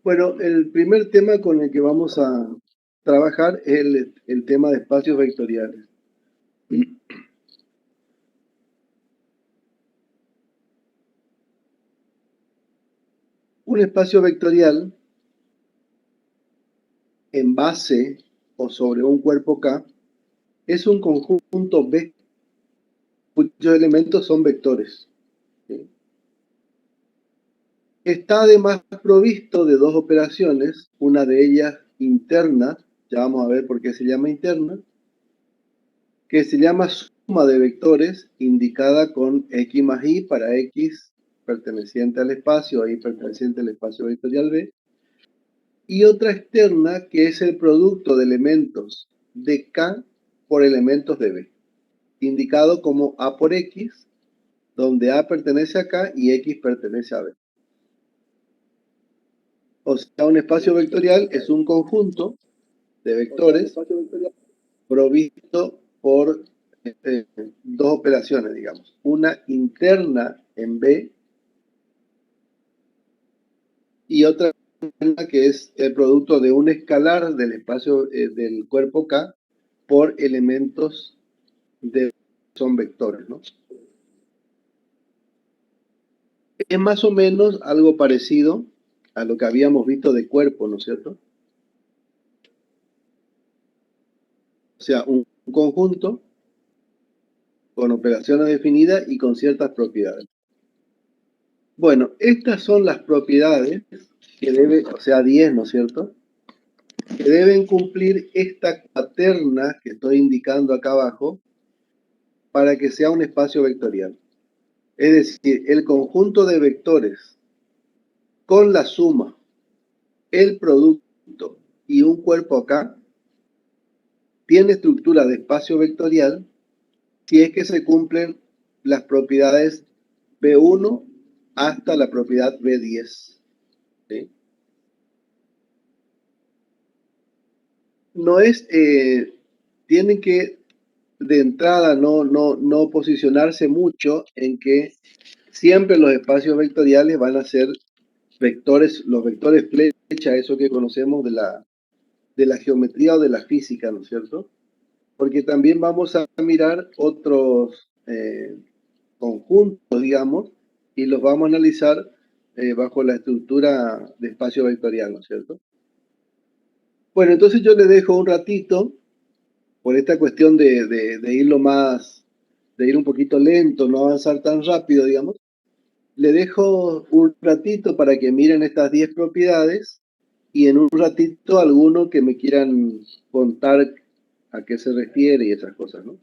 Bueno, el primer tema con el que vamos a trabajar es el tema de espacios vectoriales. Un espacio vectorial en base o sobre un cuerpo K es un conjunto B cuyos elementos son vectores. ¿Sí? Está además provisto de dos operaciones, una de ellas interna, ya vamos a ver por qué se llama interna, que se llama suma de vectores, indicada con X más Y para X perteneciente al espacio, Y perteneciente al espacio vectorial B, y otra externa que es el producto de elementos de K por elementos de B, indicado como A por X, donde A pertenece a K y X pertenece a B. O sea, un espacio vectorial es un conjunto de vectores provisto por dos operaciones, digamos. Una interna en B y otra que es el producto de un escalar del espacio del cuerpo K por elementos de son vectores, ¿no? Es más o menos algo parecido a lo que habíamos visto de cuerpo, ¿no es cierto? O sea, un conjunto con operaciones definidas y con ciertas propiedades. Bueno, estas son las propiedades que debe, o sea, 10, ¿no es cierto? Que deben cumplir esta cuaterna que estoy indicando acá abajo para que sea un espacio vectorial. Es decir, el conjunto de vectores con la suma, el producto y un cuerpo acá tiene estructura de espacio vectorial si es que se cumplen las propiedades B1 hasta la propiedad B10. ¿Sí? No es, tienen que de entrada no posicionarse mucho en que siempre los espacios vectoriales van a ser vectores, los vectores flecha, eso que conocemos de la geometría o de la física, ¿no es cierto? Porque también vamos a mirar otros conjuntos, digamos, y los vamos a analizar bajo la estructura de espacio vectorial, ¿no es cierto? Bueno, entonces yo les dejo un ratito por esta cuestión de irlo más, de ir un poquito lento, no avanzar tan rápido, digamos. Le dejo un ratito para que miren estas 10 propiedades y en un ratito alguno que me quieran contar a qué se refiere y esas cosas, ¿no?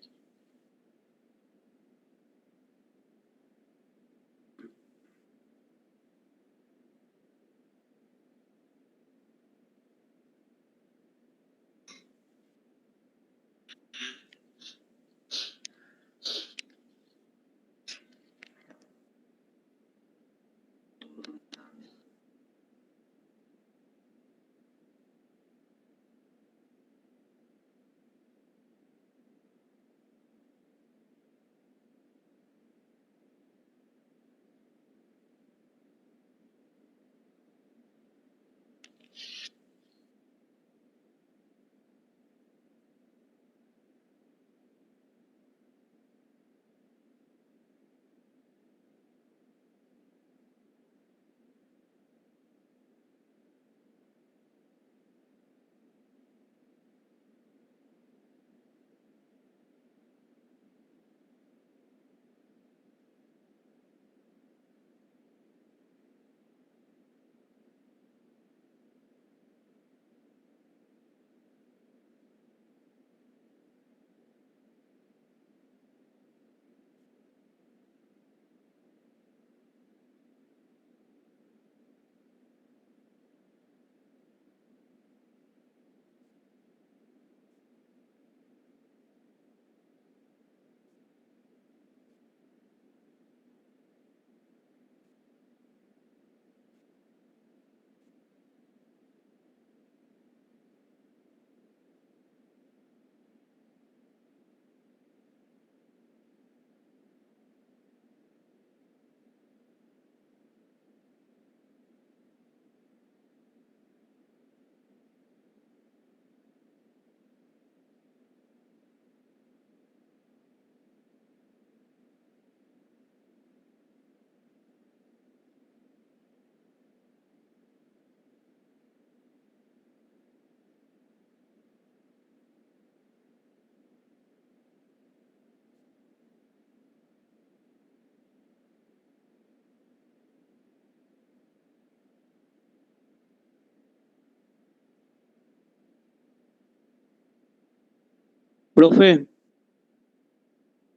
Profe,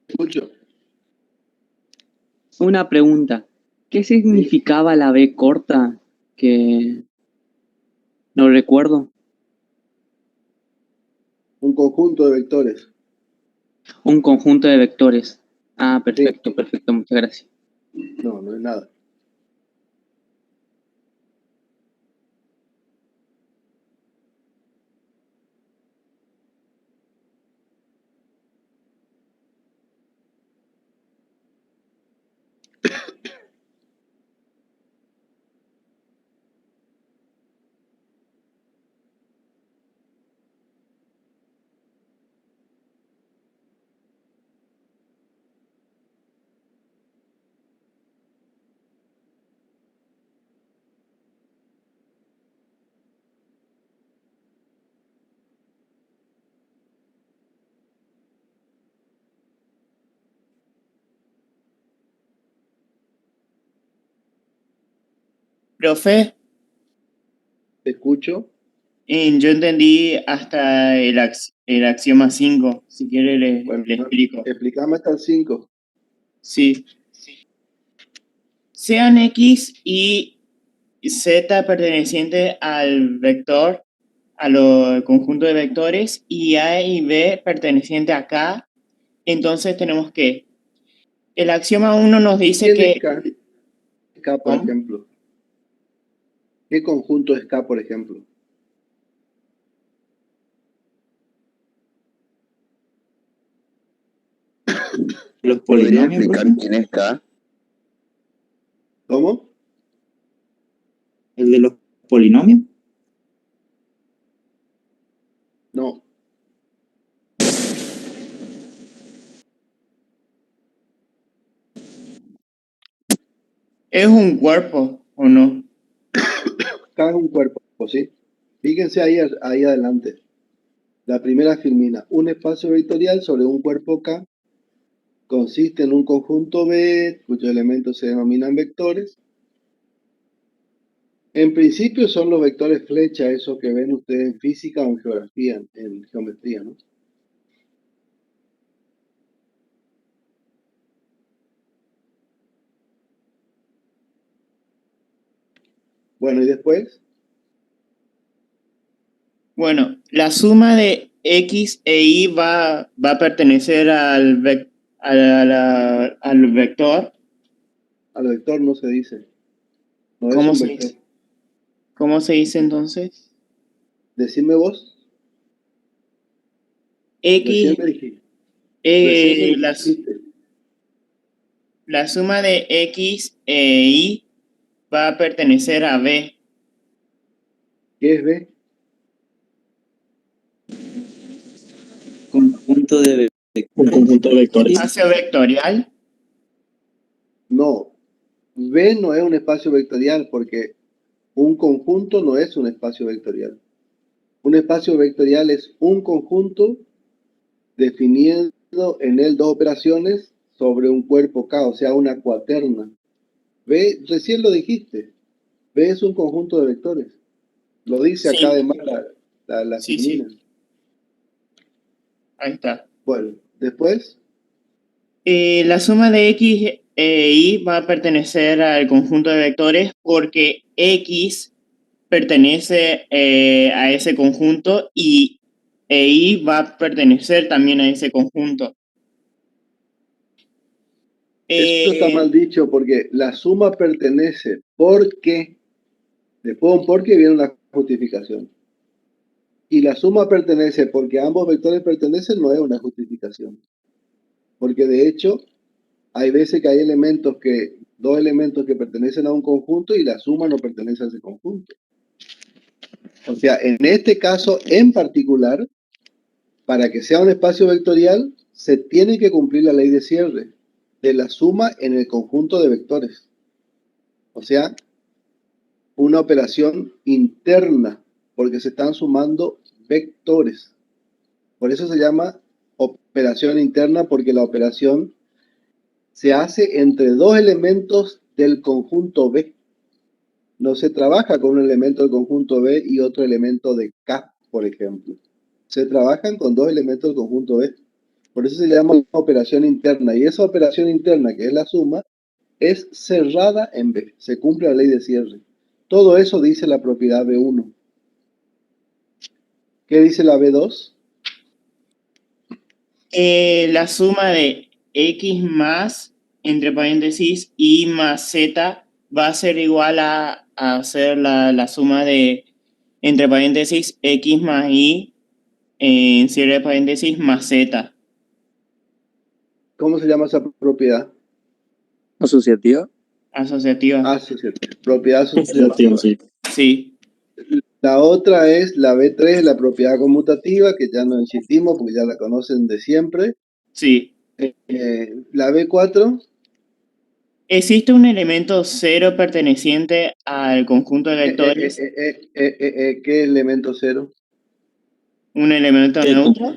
Escucho. una pregunta. ¿Qué significaba la B corta? Que no recuerdo. Un conjunto de vectores. Un conjunto de vectores. Ah, perfecto, Sí. perfecto, muchas gracias. No, no es nada. Profe, Escucho. yo entendí hasta el axioma 5. Si quiere Bueno, le explico. explícame hasta el 5. Sí. Sean X y Z pertenecientes al vector, al conjunto de vectores, y A y B pertenecientes a K, entonces tenemos que el axioma 1 nos dice ¿Quién es que... K? K, por ¿Cómo? ejemplo. ¿Qué conjunto es K, por ejemplo? ¿Los ¿Podría polinomios, explicar profe? quién es K? ¿Cómo? ¿El de los polinomios? No. ¿Es un cuerpo o no? K es un cuerpo, ¿sí? Fíjense ahí adelante. La primera filmina. Un espacio vectorial sobre un cuerpo K consiste en un conjunto B cuyos elementos se denominan vectores. En principio son los vectores flecha, esos que ven ustedes en física o en geografía, en geometría, ¿no? Bueno, y después, Bueno, la suma de X e Y va a pertenecer al vector. al vector no se dice. No es ¿Cómo un se vector. dice? ¿Cómo se dice entonces? Decime vos. Recién X, me dijiste. Recién me dijiste. la suma de X e Y va a pertenecer a B. ¿Qué es B? Conjunto de Un vectores. conjunto de vectores. Sí. ¿Espacio vectorial? No. B no es un espacio vectorial porque un conjunto no es un espacio vectorial. Un espacio vectorial es un conjunto definiendo en él dos operaciones sobre un cuerpo K, o sea, una cuaterna. B, recién lo dijiste. B es un conjunto de vectores. Lo dice acá Sí. además la Sí, filmina. sí. Ahí está. Bueno, después, La suma de X e Y va a pertenecer al conjunto de vectores porque X pertenece a ese conjunto y Y va a pertenecer también a ese conjunto. eso está mal dicho porque la suma pertenece porque, después de un porque viene una justificación. Y la suma pertenece porque ambos vectores pertenecen no es una justificación. Porque de hecho, hay veces que hay dos elementos que pertenecen a un conjunto y la suma no pertenece a ese conjunto. O sea, en este caso en particular, para que sea un espacio vectorial, se tiene que cumplir la ley de cierre de la suma en el conjunto de vectores. O sea, una operación interna, porque se están sumando vectores. Por eso se llama operación interna, porque la operación se hace entre dos elementos del conjunto B. No se trabaja con un elemento del conjunto B y otro elemento de K, por ejemplo. Se trabajan con dos elementos del conjunto B. Por eso se llama operación interna. Y esa operación interna, que es la suma, es cerrada en B. Se cumple la ley de cierre. Todo eso dice la propiedad B1. ¿Qué dice la B2? La suma de X más, entre paréntesis, Y más Z va a ser igual a hacer la suma de, entre paréntesis, X más Y, en cierre de paréntesis, más Z. ¿Cómo se llama esa propiedad? ¿Asociativa? Asociativa. Asociativa. Propiedad Asociativo, asociativa. sí. Sí. La otra es la B3, la propiedad conmutativa, que ya no insistimos porque ya la conocen de siempre. Sí. La B4, Existe un elemento cero perteneciente al conjunto de vectores, ¿qué elemento cero? un elemento neutro.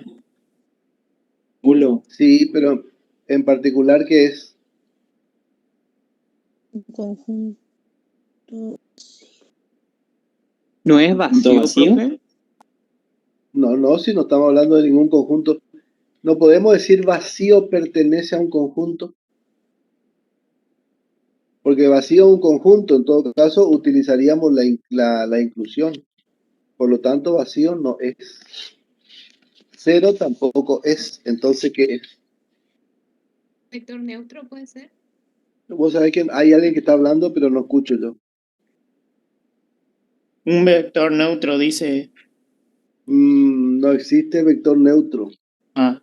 Nulo. Sí, pero en particular, ¿qué es? Un conjunto. ¿No es ¿Conjunto vacío, vacío? profe? No, si no estamos hablando de ningún conjunto. No podemos decir vacío pertenece a un conjunto. Porque vacío es un conjunto, en todo caso utilizaríamos la inclusión. Por lo tanto, vacío no es. Cero tampoco es. Entonces, ¿qué es? ¿Vector neutro puede ser? Vos sabés que hay alguien que está hablando, pero no escucho yo. Un vector neutro dice, No existe vector neutro. ah,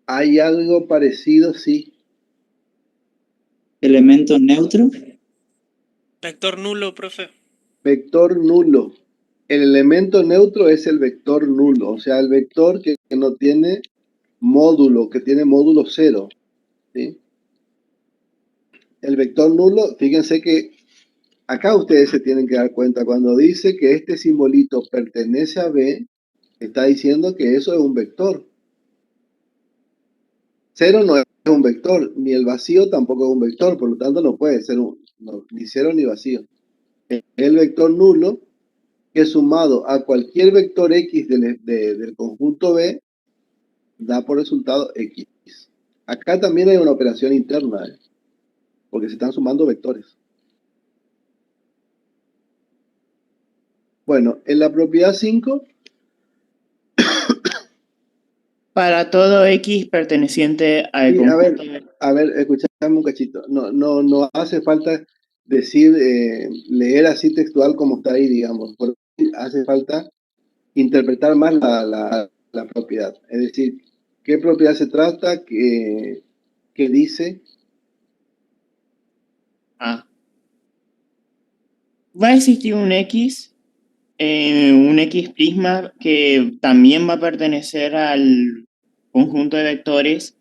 Hay algo parecido, sí. Elemento neutro. Vector nulo, profe. Vector nulo. El elemento neutro es el vector nulo, o sea, el vector que no tiene módulo, que tiene módulo cero. ¿Sí? El vector nulo, fíjense que acá ustedes se tienen que dar cuenta, cuando dice que este simbolito pertenece a B, está diciendo que eso es un vector. Cero no es un vector, ni el vacío tampoco es un vector, por lo tanto no puede ser ni cero ni vacío. El vector nulo, que sumado a cualquier vector X del conjunto B, da por resultado X. Acá también hay una operación interna, porque se están sumando vectores. Bueno, en la propiedad 5, para todo X perteneciente al sí, conjunto. a ver, escuchame un cachito. No hace falta decir, leer así textual como está ahí, digamos. Hace falta interpretar más la propiedad. Es decir, ¿qué propiedad se trata? ¿Qué dice? Ah. Va a existir un X prisma que también va a pertenecer al conjunto de vectores,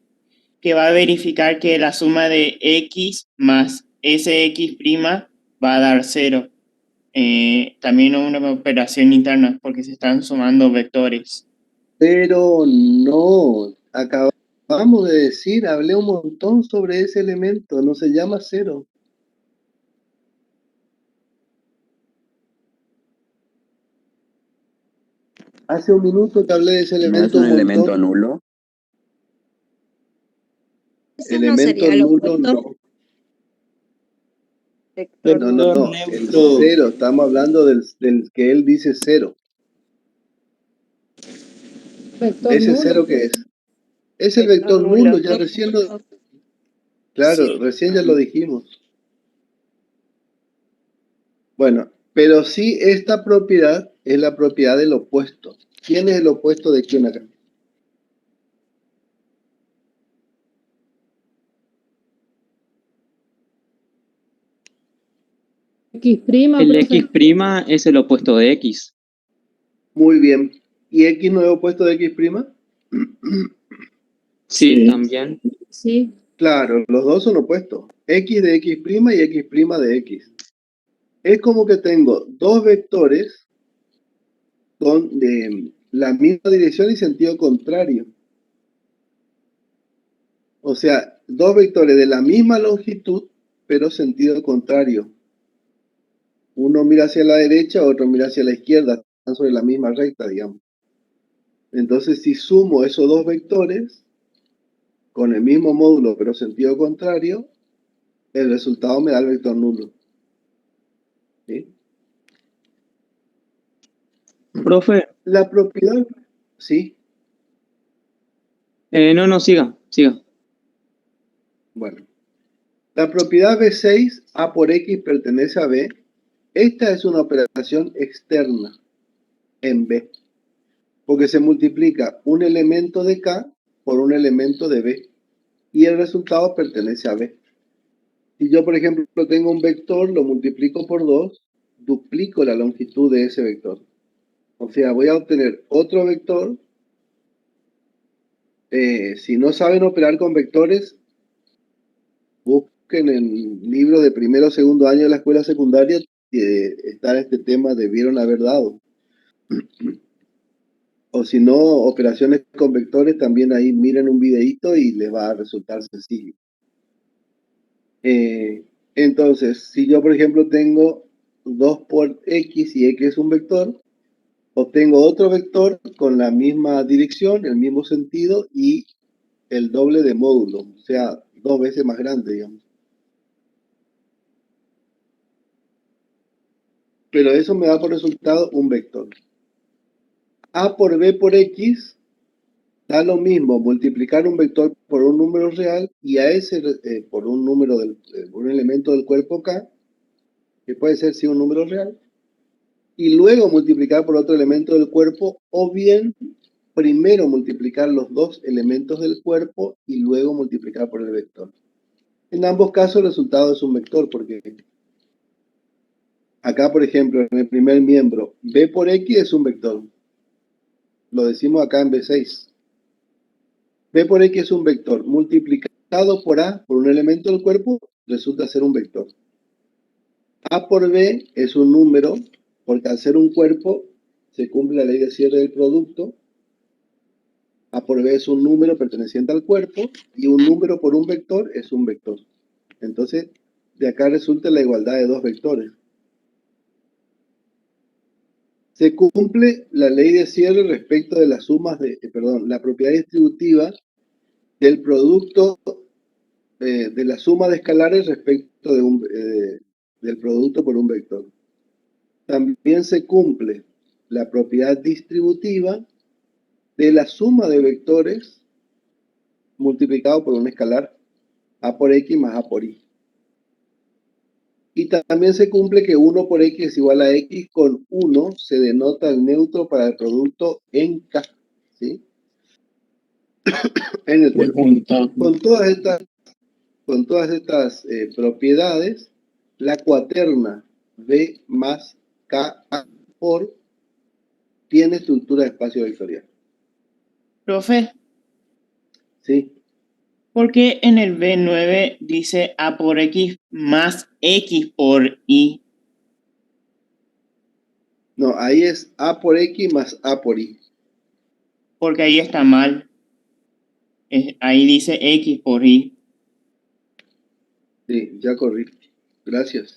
que va a verificar que la suma de X más ese X' va a dar 0. También una operación interna porque se están sumando vectores. Pero no, acabamos de decir, hablé un montón sobre ese elemento, no se llama cero. Hace un minuto que hablé de ese ¿No es elemento un un elemento montón. nulo? ¿Ese no Elemento sería lo nulo opuesto? no. Vector No, nulo. el cero, estamos hablando del que él dice cero. Vector ¿Ese nulo. cero qué es? Es el vector nulo, ya recién lo... Claro, Sí. recién ya lo dijimos. Bueno, pero sí esta propiedad es la propiedad del opuesto. ¿Quién es el opuesto de quién acá? X prima, El profe. X' es el opuesto de X. Muy bien. ¿Y X no es opuesto de X prima? Sí, Sí. también. Sí. Claro, los dos son opuestos. X de X prima y X prima de X. Es como que tengo dos vectores con la misma dirección y sentido contrario. O sea, dos vectores de la misma longitud, pero sentido contrario. Uno mira hacia la derecha, otro mira hacia la izquierda. Están sobre la misma recta, digamos. Entonces, si sumo esos dos vectores con el mismo módulo pero sentido contrario, el resultado me da el vector nulo. ¿Sí? Profe, La propiedad, sí, no, siga. bueno. La propiedad B6, A por X pertenece a B. Esta es una operación externa en B, porque se multiplica un elemento de K por un elemento de B, y el resultado pertenece a B. Si yo, por ejemplo, tengo un vector, lo multiplico por 2, duplico la longitud de ese vector. O sea, voy a obtener otro vector. Si no saben operar con vectores, busquen el libro de primero o segundo año de la escuela secundaria, que está este tema, debieron haber dado. O si no, operaciones con vectores, también ahí miren un videíto y les va a resultar sencillo. Entonces, si yo, por ejemplo, tengo 2 por X y X es un vector, obtengo otro vector con la misma dirección, el mismo sentido y el doble de módulo, o sea, 2 veces más grande, digamos. Pero eso me da por resultado un vector. A por B por X da lo mismo multiplicar un vector por un número real y a ese por un número por un elemento del cuerpo K, que puede ser sí un número real, y luego multiplicar por otro elemento del cuerpo, o bien primero multiplicar los dos elementos del cuerpo y luego multiplicar por el vector. En ambos casos el resultado es un vector, porque acá, por ejemplo, en el primer miembro, B por X es un vector. Lo decimos acá en B6. B por X es un vector. Multiplicado por A, por un elemento del cuerpo, resulta ser un vector. A por B es un número, porque al ser un cuerpo, se cumple la ley de cierre del producto. A por B es un número perteneciente al cuerpo, y un número por un vector es un vector. Entonces, de acá resulta la igualdad de dos vectores. Se cumple la ley de cierre respecto de las sumas la propiedad distributiva del producto de la suma de escalares respecto del producto por un vector. También se cumple la propiedad distributiva de la suma de vectores multiplicado por un escalar, A por X más A por Y. Y también se cumple que 1 por X es igual a X, con 1 se denota el neutro para el producto en K, ¿sí? En el tema. Con todas estas propiedades, la cuaterna B más K por tiene estructura de espacio vectorial. Profe, ¿Sí? ¿por qué en el B9 dice A por X más X por Y? No, ahí es A por X más A por Y. Porque ahí está mal. Ahí dice X por Y. Sí, ya corrí. Gracias.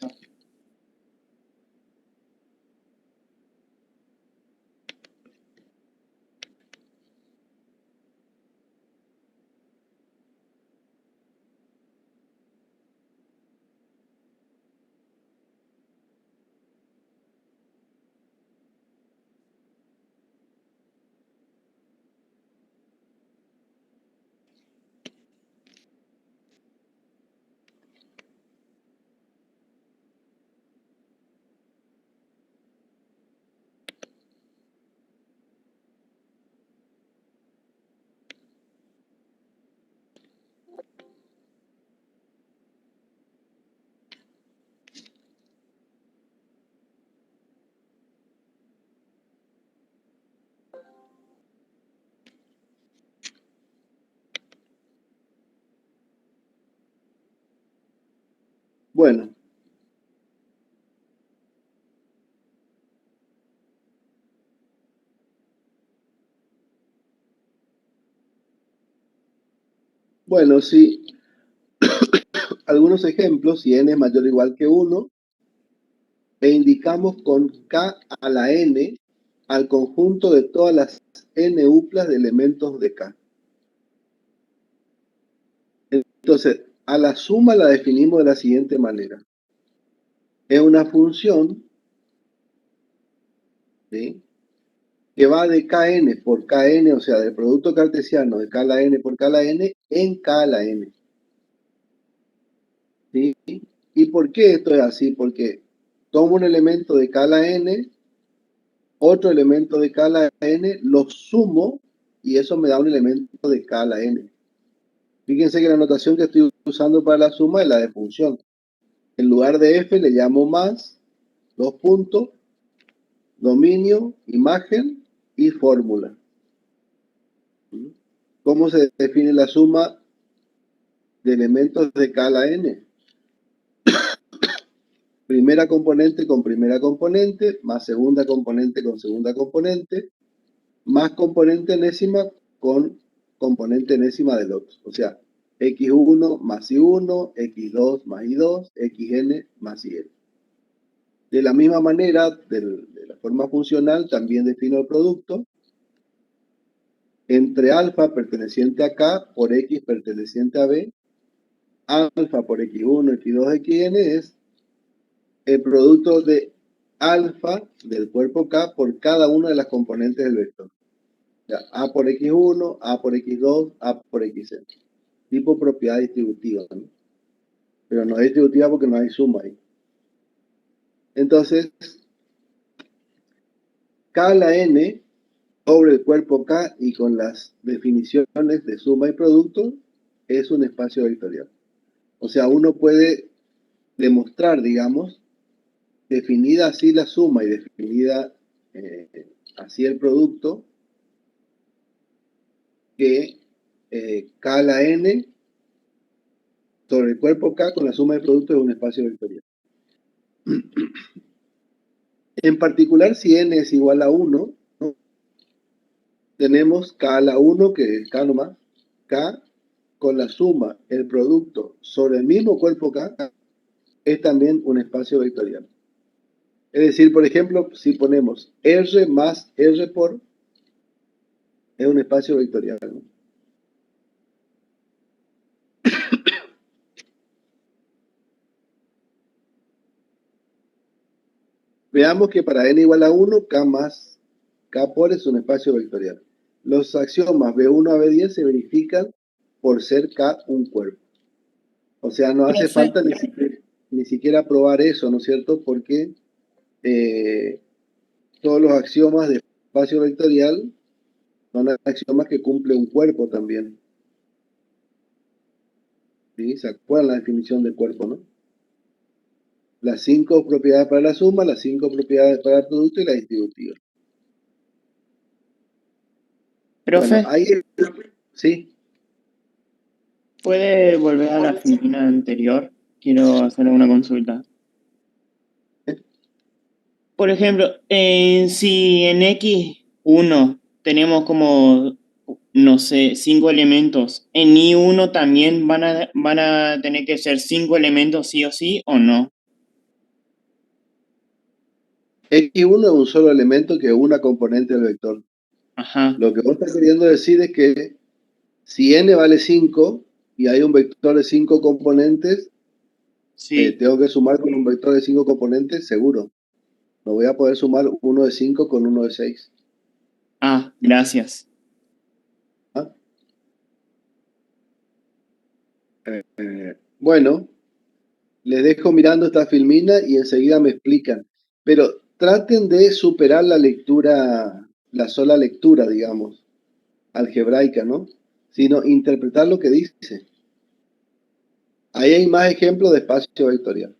Bueno. Bueno, sí. Algunos ejemplos, si n es mayor o igual que 1, e indicamos con K a la n al conjunto de todas las n uplas de elementos de K. Entonces, a la suma la definimos de la siguiente manera. Es una función, ¿sí?, que va de Kn por Kn, o sea, del producto cartesiano de K a la n por K a la n en K a la n. ¿Sí? ¿Y por qué esto es así? Porque tomo un elemento de K a la n, otro elemento de K a la n, lo sumo y eso me da un elemento de K a la n. Fíjense que la notación que estoy usando para la suma es la de función. En lugar de f le llamo más, dos puntos, dominio, imagen y fórmula. ¿Cómo se define la suma de elementos de K a la n? Primera componente con primera componente, más segunda componente con segunda componente, más componente enésima con componente enésima del otro. O sea, x1 más y1, x2 más y2, xn más yn. De la misma manera, de la forma funcional, también defino el producto entre alfa perteneciente a K por x perteneciente a B. Alfa por x1, x2, xn es el producto de alfa del cuerpo K por cada una de las componentes del vector. O sea, A por x1, A por x2, A por xn. Tipo propiedad distributiva, ¿no? Pero no es distributiva porque no hay suma ahí. Entonces, K a la n sobre el cuerpo K y con las definiciones de suma y producto es un espacio vectorial. O sea, uno puede demostrar, digamos, definida así la suma y definida así el producto, que K a la n sobre el cuerpo K con la suma de productos es un espacio vectorial. En particular, si n es igual a 1, ¿no?, tenemos K a la 1, que es K nomás, K con la suma, el producto sobre el mismo cuerpo K, es también un espacio vectorial. Es decir, por ejemplo, si ponemos R más R por, es un espacio vectorial, ¿no? Veamos que para n igual a 1, K más K por es un espacio vectorial. Los axiomas B1 a B10 se verifican por ser K un cuerpo. O sea, no hace falta ni siquiera probar eso, ¿no es cierto? Porque todos los axiomas de espacio vectorial son axiomas que cumplen un cuerpo también. ¿Sí? ¿Se acuerdan la definición del cuerpo, no? Las 5 propiedades para la suma, las 5 propiedades para el producto y la distributiva. Profe, Bueno, ahí sí. ¿puede volver a la filmina anterior? Quiero hacer una consulta. Por ejemplo, si en X1 tenemos como, no sé, 5 elementos, ¿en Y1 también van a tener que ser 5 elementos sí o sí o no? X1 es un solo elemento que es una componente del vector. Ajá, Lo que vos estás queriendo decir es que si n vale 5 y hay un vector de 5 componentes, sí. tengo que sumar con un vector de 5 componentes, seguro. No voy a poder sumar uno de 5 con uno de 6. Ah, gracias. Bueno, les dejo mirando esta filmina y enseguida me explican. Pero traten de superar la lectura, la sola lectura, digamos, algebraica, ¿no? Sino interpretar lo que dice. Ahí hay más ejemplos de espacio vectorial.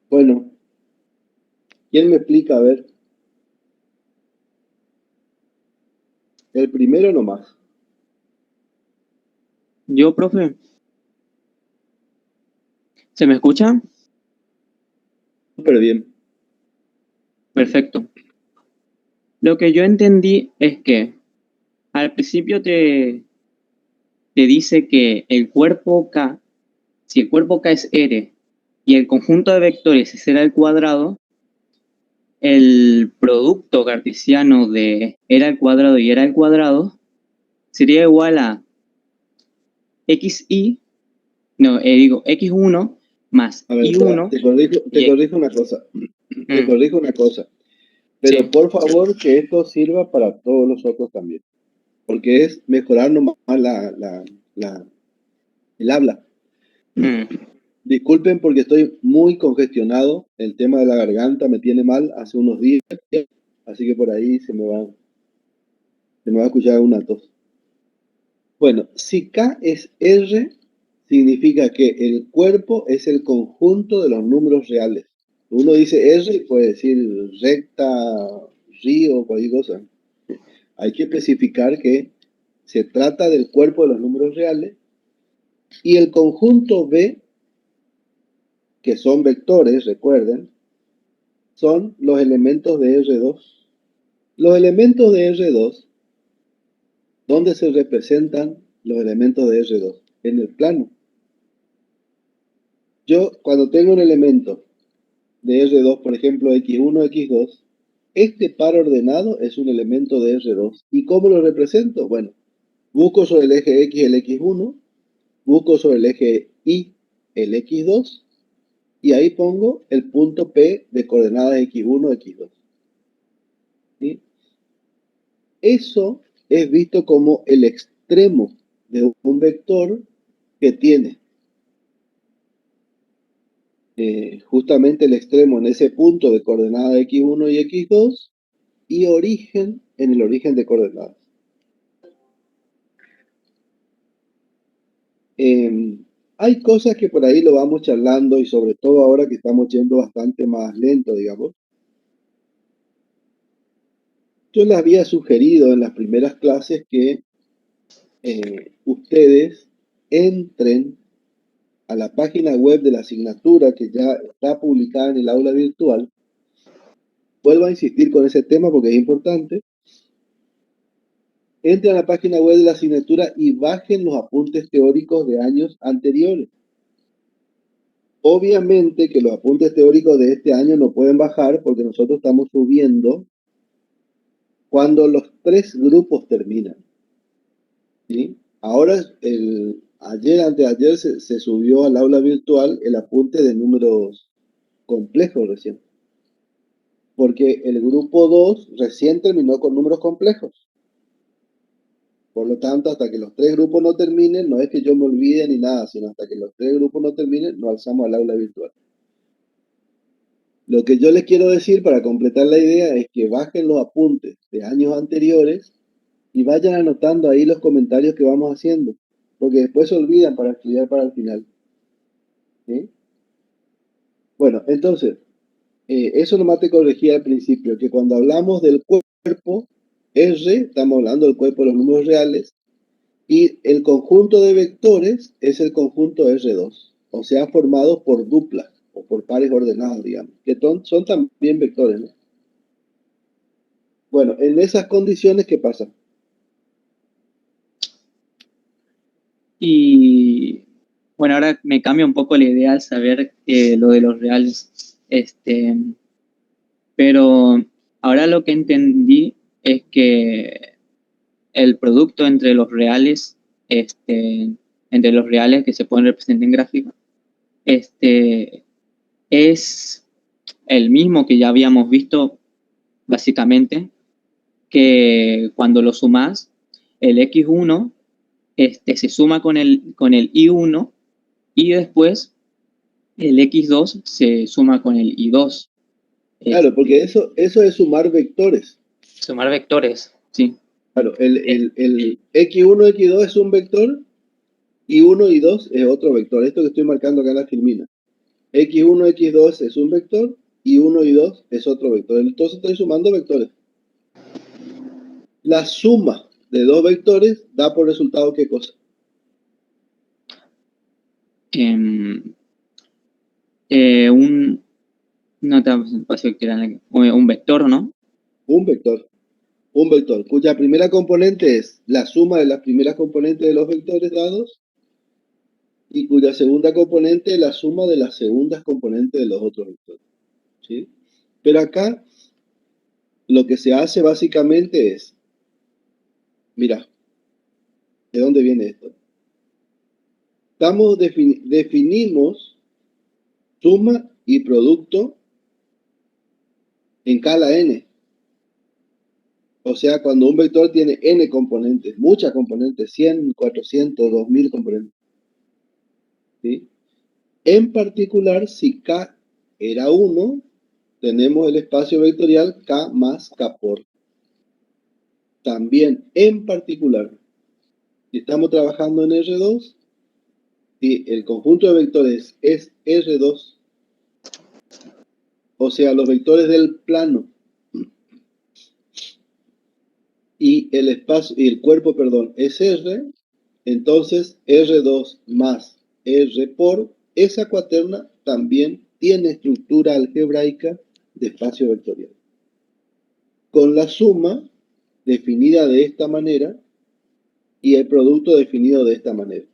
Bueno, ¿quién me explica? A ver. El primero nomás. Yo, profe. ¿Se me escucha? Súper bien. Perfecto. Lo que yo entendí es que al principio te dice que el cuerpo K, si el cuerpo K es R y el conjunto de vectores es R al cuadrado, el producto cartesiano de R al cuadrado y R al cuadrado sería igual a xi, no, digo x1 más A ver, y1. te corrijo una cosa. Te corrijo una cosa. Pero Sí. por favor que esto sirva para todos los otros también. Porque es mejorar nomás el habla. Disculpen porque estoy muy congestionado. El tema de la garganta me tiene mal hace unos días. Así que por ahí se me va a escuchar una tos. Bueno, si K es R, significa que el cuerpo es el conjunto de los números reales. Uno dice R y puede decir recta, río, cualquier cosa. Hay que especificar que se trata del cuerpo de los números reales y el conjunto B, que son vectores, recuerden, son los elementos de R2. Los elementos de R2, ¿dónde se representan los elementos de R2? En el plano. Yo, cuando tengo un elemento de R2, por ejemplo, X1, X2, este par ordenado es un elemento de R2. ¿Y cómo lo represento? Bueno, busco sobre el eje X el X1, busco sobre el eje Y el X2, y ahí pongo el punto P de coordenadas X1, X2. ¿Sí? Eso es visto como el extremo de un vector que tiene justamente el extremo en ese punto de coordenadas X1 y X2 y origen en el origen de coordenadas. Hay cosas que por ahí lo vamos charlando y sobre todo ahora que estamos yendo bastante más lento, digamos. Yo les había sugerido en las primeras clases que ustedes entren a la página web de la asignatura que ya está publicada en el aula virtual. vuelvo a insistir con ese tema porque es importante. Entren a la página web de la asignatura y bajen los apuntes teóricos de años anteriores. Obviamente que los apuntes teóricos de este año no pueden bajar porque nosotros estamos subiendo cuando los 3 grupos terminan. ¿Sí? Ahora, anteayer se subió al aula virtual el apunte de números complejos recién. Porque el grupo 2 recién terminó con números complejos. Por lo tanto, hasta que los 3 grupos no terminen, no es que yo me olvide ni nada, sino hasta que los 3 grupos no terminen, nos alzamos al aula virtual. Lo que yo les quiero decir para completar la idea es que bajen los apuntes de años anteriores y vayan anotando ahí los comentarios que vamos haciendo, porque después se olvidan para estudiar para el final. ¿Sí? Bueno, entonces, eso nomás te corregía al principio, que cuando hablamos del cuerpo R, estamos hablando del cuerpo de los números reales, y el conjunto de vectores es el conjunto R2, o sea, formado por duplas, o por pares ordenados, digamos, que son también vectores, ¿no? Bueno, en esas condiciones, ¿qué pasa? Y bueno, ahora me cambia un poco la idea al saber lo de los reales. Pero ahora lo que entendí es que el producto entre los reales, entre los reales que se pueden representar en gráfico, es el mismo que ya habíamos visto básicamente, que cuando lo sumas, el x1 se suma con el y1 y después el x2 se suma con el y2. Claro, porque eso es sumar vectores. Sumar vectores, sí. Claro, el x1, x2 es un vector, y 1 y 2 es otro vector. Esto que estoy marcando acá en la filmina. x1, x2 es un vector, y 1 y 2 es otro vector. Entonces estoy sumando vectores. La suma de dos vectores da por resultado ¿qué cosa? No te pasó que era un vector, ¿no? Un vector. Un vector, cuya primera componente es la suma de las primeras componentes de los vectores dados, y cuya segunda componente es la suma de las segundas componentes de los otros vectores. ¿Sí? Pero acá lo que se hace básicamente es, mira, ¿de dónde viene esto? Definimos suma y producto en escala n. O sea, cuando un vector tiene n componentes, muchas componentes, 100, 400, 2000 componentes. ¿Sí? En particular, si K era 1, tenemos el espacio vectorial K más K por. También, en particular, si estamos trabajando en R2, si el conjunto de vectores es R2, o sea, los vectores del plano, y el espacio, y el cuerpo, perdón, es R, entonces R2 más R por, esa cuaterna también tiene estructura algebraica de espacio vectorial. Con la suma definida de esta manera y el producto definido de esta manera.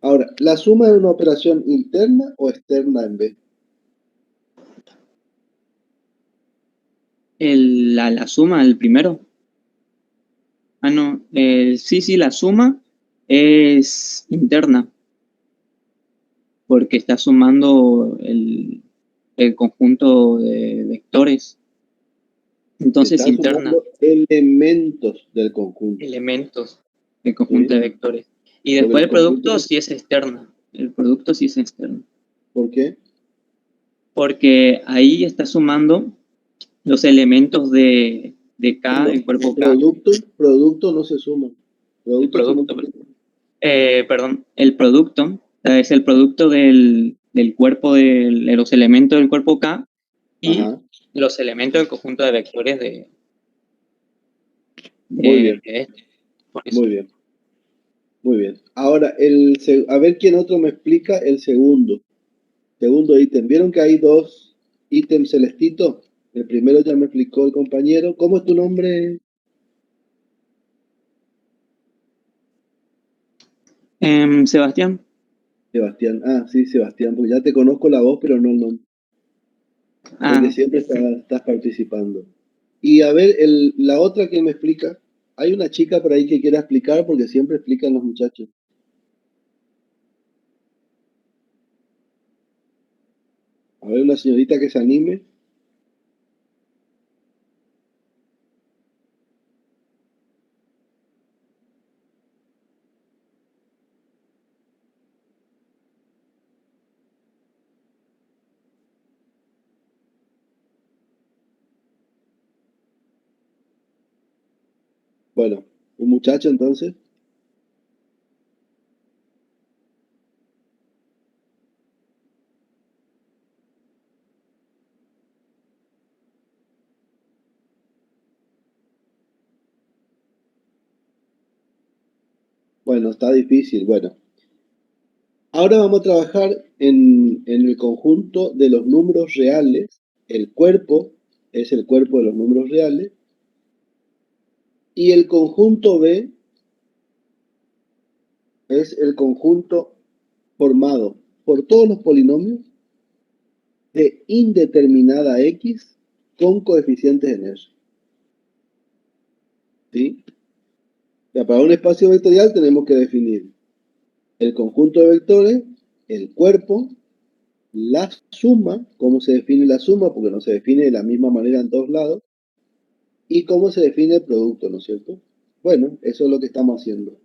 Ahora, ¿la suma es una operación interna o externa en B? La suma, el primero. Ah, no. Sí, la suma es interna. Porque está sumando el conjunto de vectores. Entonces, Están interna. sumando elementos del conjunto. Elementos del conjunto ¿Sí? de vectores. Y Porque después el el producto conjunto- sí es externo. El producto sí es externo. ¿Por qué? Porque ahí está sumando los elementos de K, No, del cuerpo K. producto no se suma. El Producto se producto, multiplica. el producto es el producto del cuerpo de los elementos del cuerpo K y Ajá. los elementos del conjunto de vectores de Muy bien, por eso. muy bien. Muy bien. Ahora, a ver quién otro me explica el segundo ítem. ¿Vieron que hay dos ítems celestitos? El primero ya me explicó el compañero. ¿Cómo es tu nombre? Sebastián. Sebastián. Ah, sí, Sebastián, porque ya te conozco la voz, pero no el nombre. Porque siempre estás participando. Y a ver, la otra que me explica. Hay una chica por ahí que quiera explicar, porque siempre explican los muchachos. A ver, una señorita que se anime. Bueno, un muchacho entonces. Bueno, está difícil. Bueno, ahora vamos a trabajar en el conjunto de los números reales. El cuerpo es el cuerpo de los números reales. Y el conjunto B es el conjunto formado por todos los polinomios de indeterminada X con coeficientes en R. ¿Sí? O sea, para un espacio vectorial tenemos que definir el conjunto de vectores, el cuerpo, la suma, cómo se define la suma, porque no se define de la misma manera en todos lados, y cómo se define el producto, ¿no es cierto? Bueno, eso es lo que estamos haciendo.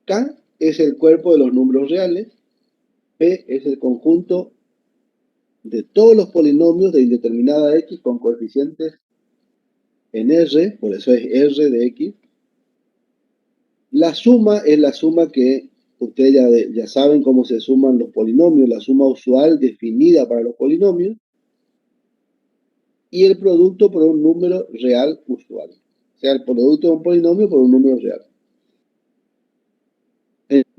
K es el cuerpo de los números reales, P es el conjunto de todos los polinomios de indeterminada X con coeficientes en R, por eso es R de X. La suma es la suma que ustedes ya saben cómo se suman los polinomios, la suma usual definida para los polinomios, y el producto por un número real usual. O sea, el producto de un polinomio por un número real.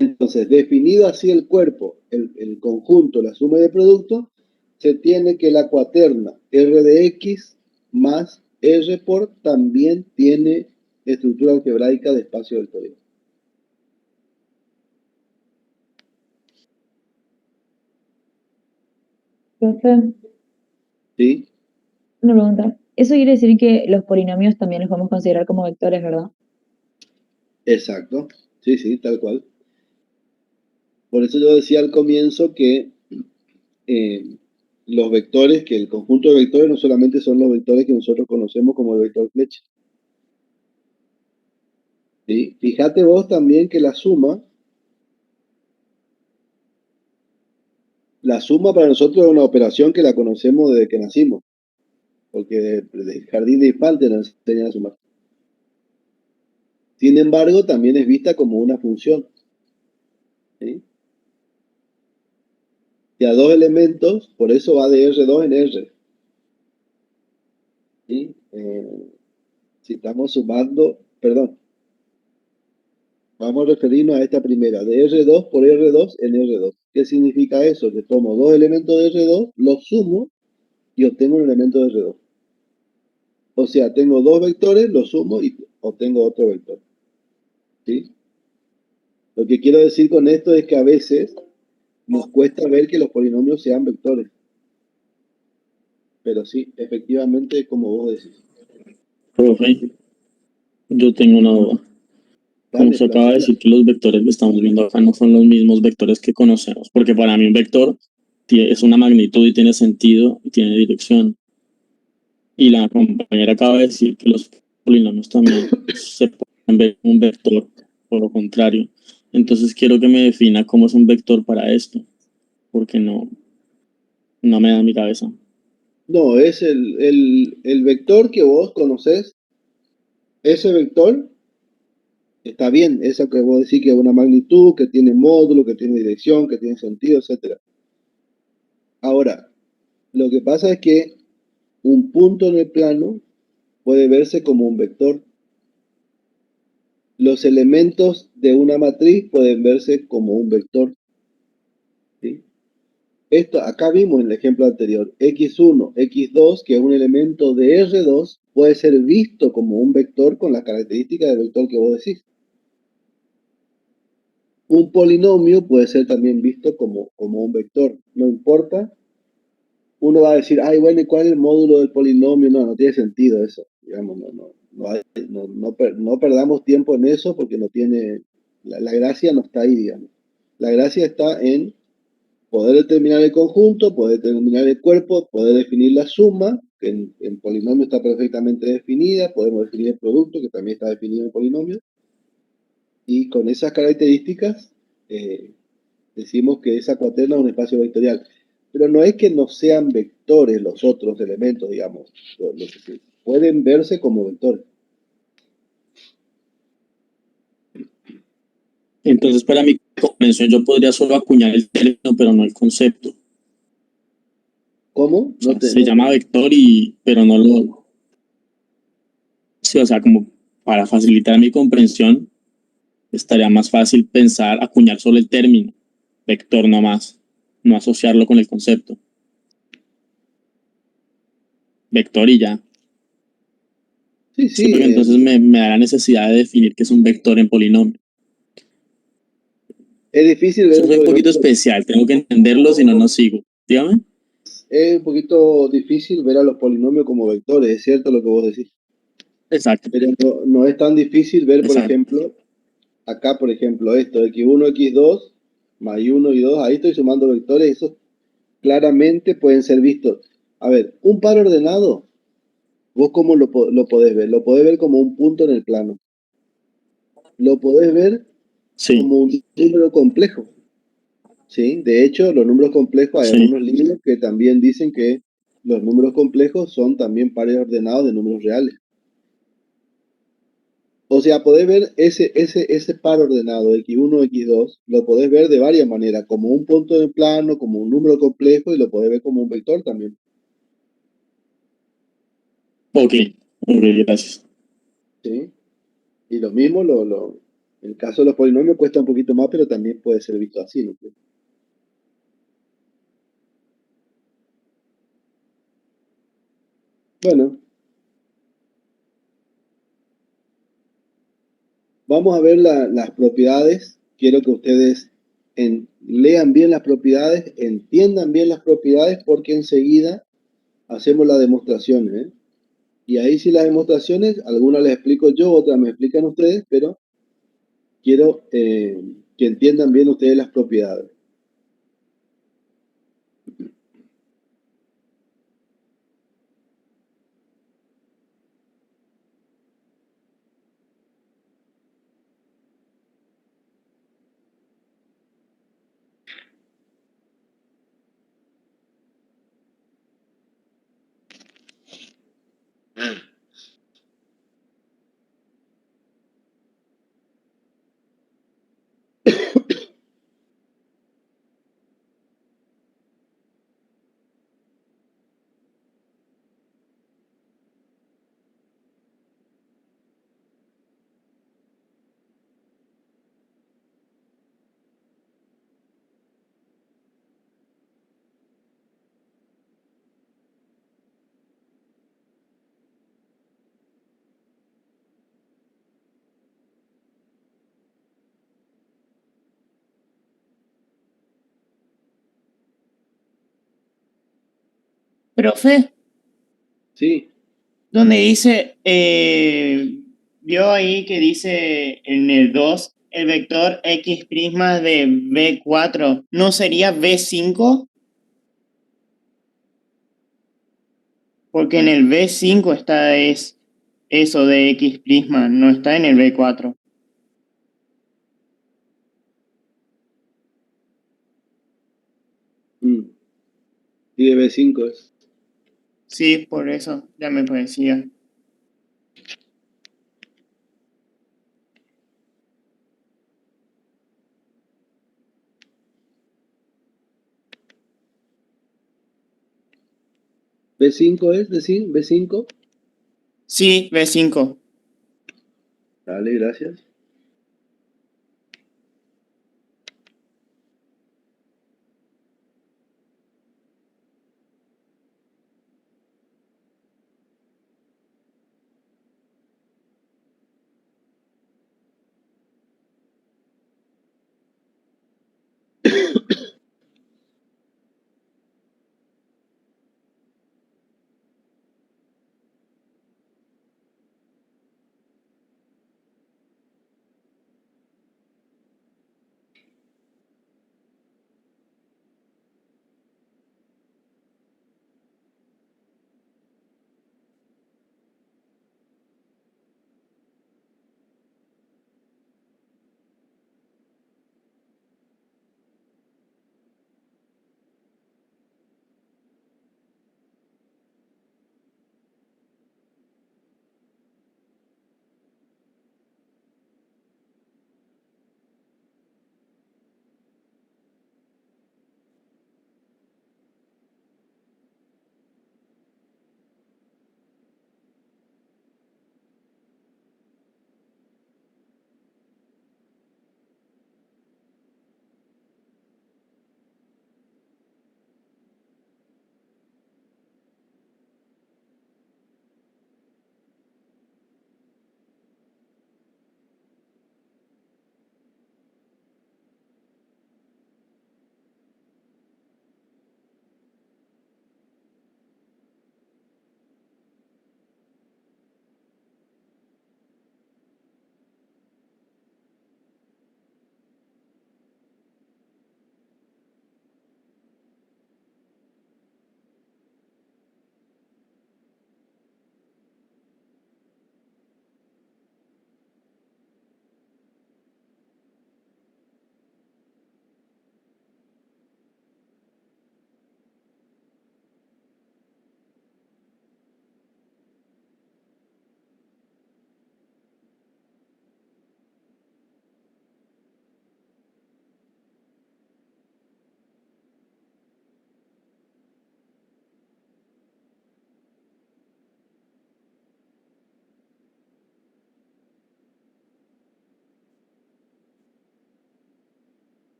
Entonces, definido así el cuerpo, el conjunto, la suma de producto, se tiene que la cuaterna R de X más R por también tiene estructura algebraica de espacio vectorial. Profe, ¿Sí? una pregunta. Eso quiere decir que los polinomios también los podemos considerar como vectores, ¿verdad? Exacto. Sí, sí, tal cual. Por eso yo decía al comienzo que los vectores, que el conjunto de vectores no solamente son los vectores que nosotros conocemos como el vector flecha. ¿Sí? Fíjate vos también que la suma para nosotros es una operación que la conocemos desde que nacimos, porque desde el jardín de infantes nos enseñan a sumar. Sin embargo, también es vista como una función. ¿Sí? Y a dos elementos, por eso va de R2 en R. ¿Sí? Si estamos sumando, perdón, vamos a referirnos a esta primera, de R2 por R2 en R2. ¿Qué significa eso? Que tomo dos elementos de R2, los sumo y obtengo un elemento de R2. O sea, tengo dos vectores, los sumo y obtengo otro vector. ¿Sí? Lo que quiero decir con esto es que a veces nos cuesta ver que los polinomios sean vectores. Pero sí, efectivamente, como vos decís. Profe, yo tengo una duda. Como Dale, se acaba de plantea. decir que los vectores que estamos viendo acá no son los mismos vectores que conocemos, porque para mí un vector es una magnitud y tiene sentido y tiene dirección. Y la compañera acaba de decir que los polinomios también se pueden ver como un vector, por lo contrario. Entonces quiero que me defina cómo es un vector para esto, porque no me da mi cabeza. No, es el vector que vos conocés. Ese vector está bien, esa que vos decís que es una magnitud, que tiene módulo, que tiene dirección, que tiene sentido, etc. Ahora, lo que pasa es que un punto en el plano puede verse como un vector. Los elementos de una matriz pueden verse como un vector. ¿Sí? esto, acá vimos en el ejemplo anterior, x1, x2, que es un elemento de R2, puede ser visto como un vector con las características del vector que vos decís. Un polinomio puede ser también visto como un vector, no importa. Uno va a decir, ay, bueno, ¿y cuál es el módulo del polinomio? No tiene sentido eso, digamos, no perdamos tiempo en eso porque no tiene, la gracia no está ahí, digamos. La gracia está en poder determinar el conjunto, poder determinar el cuerpo, poder definir la suma, que en polinomio está perfectamente definida, podemos definir el producto, que también está definido en polinomio, y con esas características decimos que esa cuaterna es un espacio vectorial. Pero no es que no sean vectores los otros elementos, digamos, lo que pueden verse como vectores. Entonces, para mi comprensión, yo podría solo acuñar el término, pero no el concepto. ¿Cómo? O sea, se llama vector, pero no lo... Sí, o sea, como para facilitar mi comprensión, estaría más fácil pensar, acuñar solo el término, vector nomás, no asociarlo con el concepto. Vector y ya. Sí, Sí, porque entonces me da la necesidad de definir qué es un vector en polinomio. es difícil ver Eso fue un poquito especial, tengo que entenderlo, si no, no sigo. Dígame. Es un poquito difícil ver a los polinomios como vectores, es cierto lo que vos decís. Exacto. Pero no es tan difícil ver, por Exacto. ejemplo, acá, por ejemplo, esto, x1, x2, más y1 y 2, ahí estoy sumando vectores, esos claramente pueden ser vistos. A ver, un par ordenado, ¿vos cómo lo podés ver? Lo podés ver como un punto en el plano. Lo podés ver Sí, como un número complejo. ¿Sí? De hecho, los números complejos, hay sí. algunos libros que también dicen que los números complejos son también pares ordenados de números reales. O sea, podés ver ese par ordenado, x1, x2, lo podés ver de varias maneras, como un punto de plano, como un número complejo, y lo podés ver como un vector también. Ok, gracias. ¿Sí? Y lo mismo, en el caso de los polinomios cuesta un poquito más, pero también puede ser visto así, ¿no? Bueno, vamos a ver las propiedades. Quiero que ustedes lean bien las propiedades, entiendan bien las propiedades, porque enseguida hacemos las demostraciones, ¿eh? Y ahí sí las demostraciones, algunas les explico yo, otras me explican ustedes, pero quiero que entiendan bien ustedes las propiedades. Profe, Sí, donde dice, vio ahí que dice en el 2 el vector X prisma de B4, ¿no sería B5? Porque en el B5 está eso de X prisma, no está en el B4. y de B5 es. Sí, por eso ya me parecía. ¿B5 es decir? ¿B5? Sí, B5. Dale, gracias.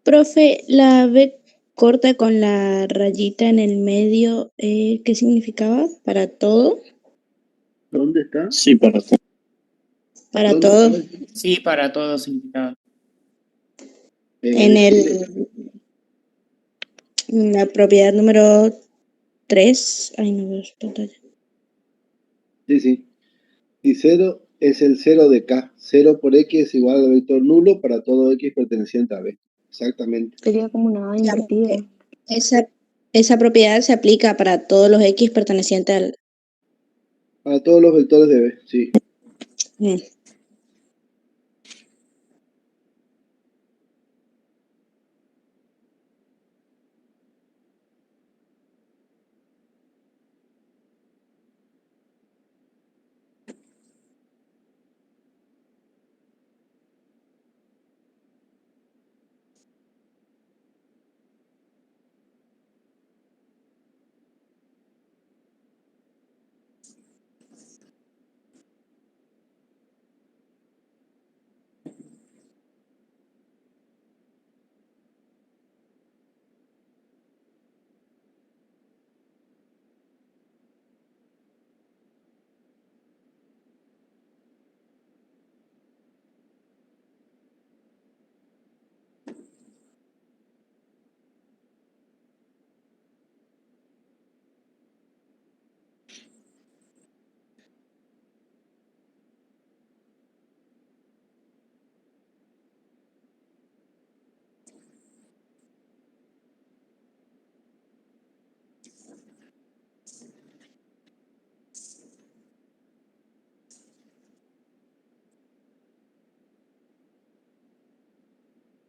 Profe, la B corta con la rayita en el medio, ¿qué significaba? ¿Para todo? ¿Dónde está? Sí, para Para ¿Dónde todo. está? Sí, para todo significado. En la propiedad número 3. Ay, no veo su pantalla. Sí, sí. Y 0 es el 0 de K. 0 por X es igual al vector nulo para todo X perteneciente a B. Exactamente. Sería como una invertida. Esa propiedad se aplica para todos los X pertenecientes al... Para todos los vectores de B, sí.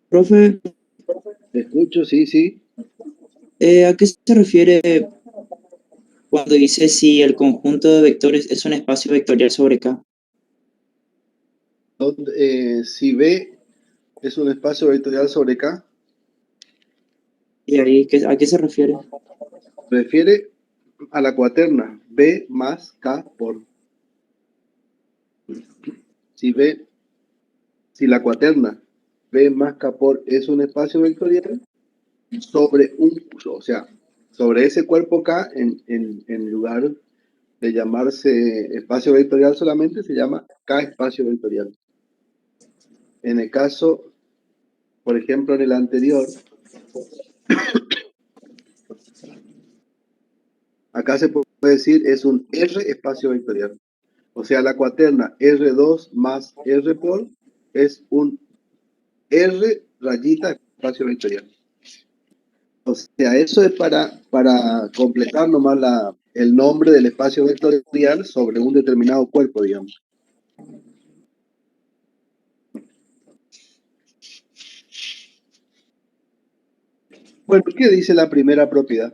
Profe, Te escucho, sí, sí. ¿a qué se refiere cuando dice si el conjunto de vectores es un espacio vectorial sobre K? Si B es un espacio vectorial sobre K, ¿Y ahí a qué se refiere? refiere a la cuaterna B más K por. Si la cuaterna B más K por es un espacio vectorial sobre sobre ese cuerpo K, en lugar de llamarse espacio vectorial solamente, se llama K espacio vectorial. En el caso, por ejemplo, en el anterior, acá se puede decir es un R espacio vectorial. O sea, la cuaterna R2 más R por es un R rayita espacio vectorial. O sea, eso es para completar nomás el nombre del espacio vectorial sobre un determinado cuerpo, digamos. Bueno, ¿qué dice la primera propiedad?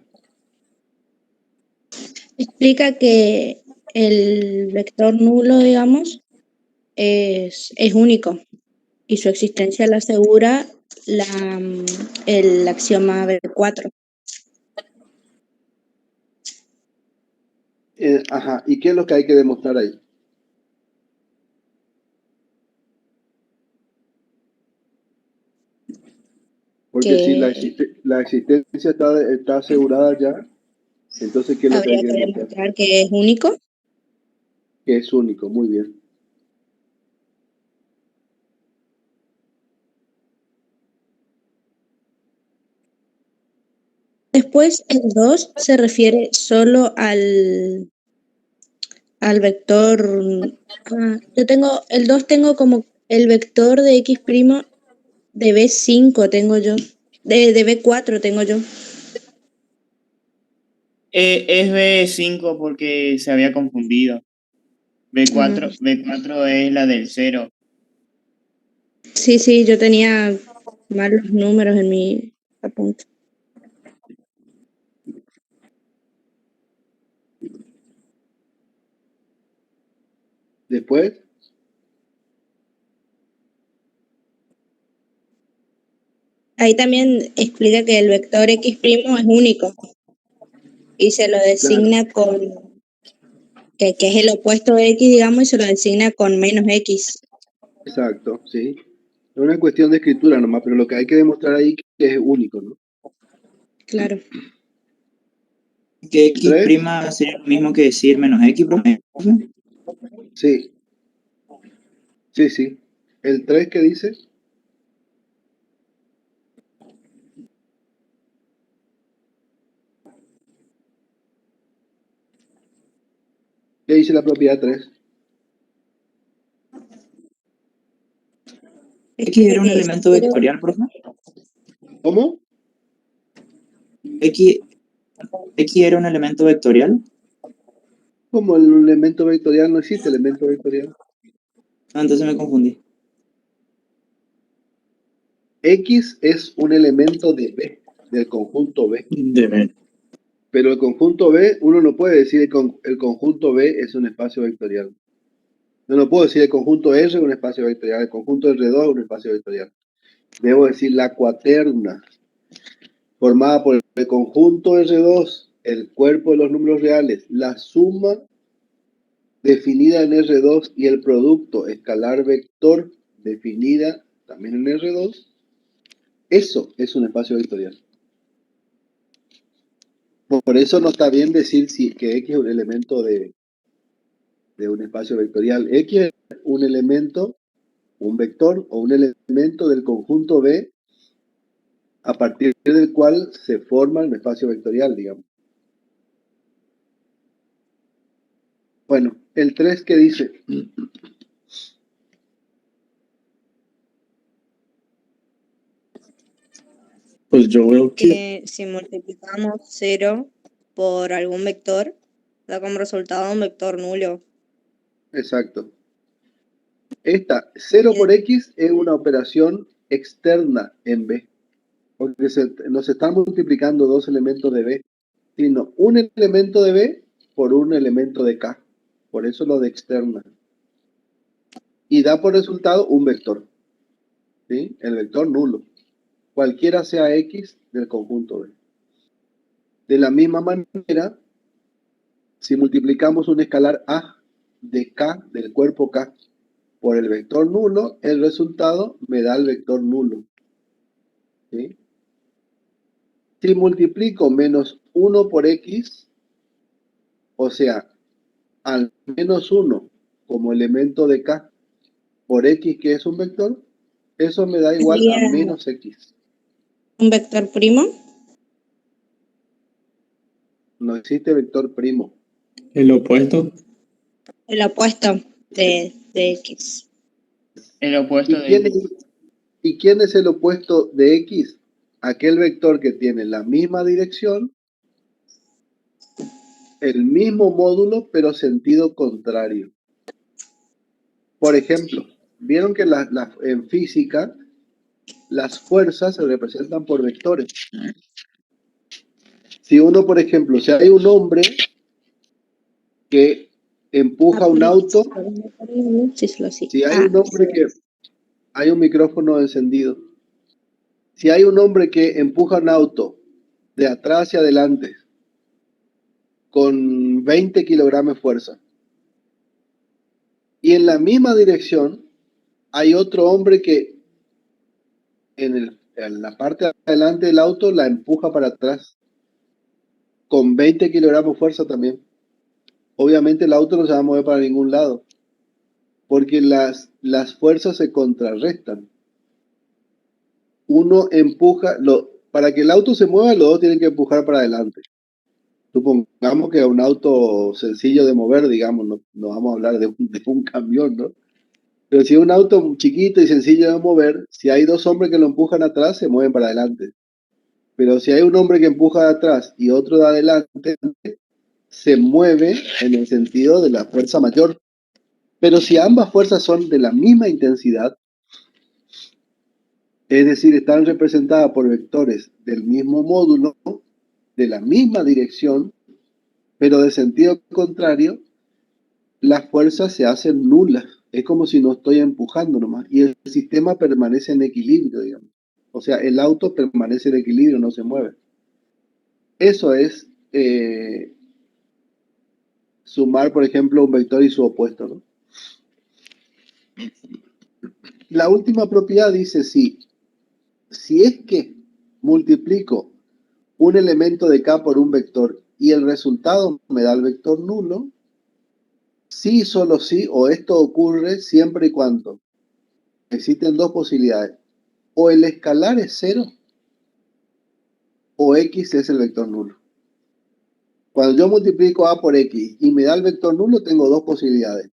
Explica que el vector nulo, digamos, es único y su existencia la asegura el axioma B4. Ajá, ¿y qué es lo que hay que demostrar ahí? Porque si la existencia está asegurada ya, entonces ¿qué es lo que hay Habría que que demostrar? demostrar que es único. Que es único, muy bien. Después el 2 se refiere solo al vector. Yo tengo, el 2 tengo como el vector de X' de B5 tengo yo. De B4 tengo yo. Es B5 porque se había confundido. B4 es la del 0. Sí, yo tenía malos números en mi apunte. Después, Ahí también explica que el vector X' es único y se lo designa con, que es el opuesto de X, digamos, y se lo designa con menos X. exacto, sí. Es una cuestión de escritura nomás, pero lo que hay que demostrar ahí es es único, ¿no? Claro. Que X' ¿Tres? sería lo mismo que decir menos X, profe. Sí. Sí, sí. ¿El 3 qué dice? ¿Qué dice la propiedad 3? X era un elemento vectorial, profe. ¿Cómo? X era un elemento vectorial. Como el elemento vectorial no existe elemento vectorial. Ah, entonces me confundí. X es un elemento de B, del conjunto B. De B. Pero el conjunto B, uno no puede decir el conjunto B es un espacio vectorial. Yo no puedo decir el conjunto R es un espacio vectorial, el conjunto R2 es un espacio vectorial. Debo decir la cuaterna, formada por el conjunto R2, el cuerpo de los números reales, la suma definida en R2 y el producto escalar vector definida también en R2, eso es un espacio vectorial. Por eso no está bien decir que X es un elemento de un espacio vectorial. X es un elemento, un vector o un elemento del conjunto B a partir del cual se forma un espacio vectorial, digamos. Bueno, el 3 que dice... Pues yo veo que Si multiplicamos 0 por algún vector, da como resultado un vector nulo. Exacto. Esta 0 por X es una operación externa en B. Porque no se están multiplicando dos elementos de B, sino un elemento de B por un elemento de K. Por eso lo de externa. Y da por resultado un vector. ¿Sí? El vector nulo. Cualquiera sea X del conjunto B. De la misma manera, si multiplicamos un escalar A de K, del cuerpo K, por el vector nulo, el resultado me da el vector nulo. ¿Sí? Si multiplico menos 1 por X, o sea, al menos 1 como elemento de K por X que es un vector, eso me da igual a ¿Sería menos X. un vector primo? No existe vector primo. el opuesto. El opuesto de X. El opuesto ¿Y quién, de... ¿Y quién es el opuesto de X? Aquel vector que tiene la misma dirección, el mismo módulo, pero sentido contrario. Por ejemplo, vieron que en física las fuerzas se representan por vectores. Si uno, por ejemplo, si hay un hombre que empuja un auto, si hay un hombre que... Hay un micrófono encendido. Si hay un hombre que empuja un auto de atrás hacia adelante con 20 kilogramos de fuerza y en la misma dirección hay otro hombre que en la parte de adelante del auto la empuja para atrás con 20 kilogramos de fuerza también. Obviamente el auto no se va a mover para ningún lado porque las fuerzas se contrarrestan. Uno empuja, para que el auto se mueva, los dos tienen que empujar para adelante. Supongamos que un auto sencillo de mover, digamos, no vamos a hablar de un camión, ¿no? Pero si es un auto chiquito y sencillo de mover, si hay dos hombres que lo empujan atrás, se mueven para adelante. Pero si hay un hombre que empuja de atrás y otro de adelante, se mueve en el sentido de la fuerza mayor. Pero si ambas fuerzas son de la misma intensidad, es decir, están representadas por vectores del mismo módulo, de la misma dirección, pero de sentido contrario, las fuerzas se hacen nulas. Es como si no estoy empujando nomás. Y el sistema permanece en equilibrio, digamos. O sea, el auto permanece en equilibrio, no se mueve. Eso es sumar, por ejemplo, un vector y su opuesto, ¿no? La última propiedad dice si es que multiplico un elemento de K por un vector y el resultado me da el vector nulo, sí, solo sí, o esto ocurre siempre y cuando existen dos posibilidades. O el escalar es cero, o X es el vector nulo. Cuando yo multiplico A por X y me da el vector nulo, tengo dos posibilidades.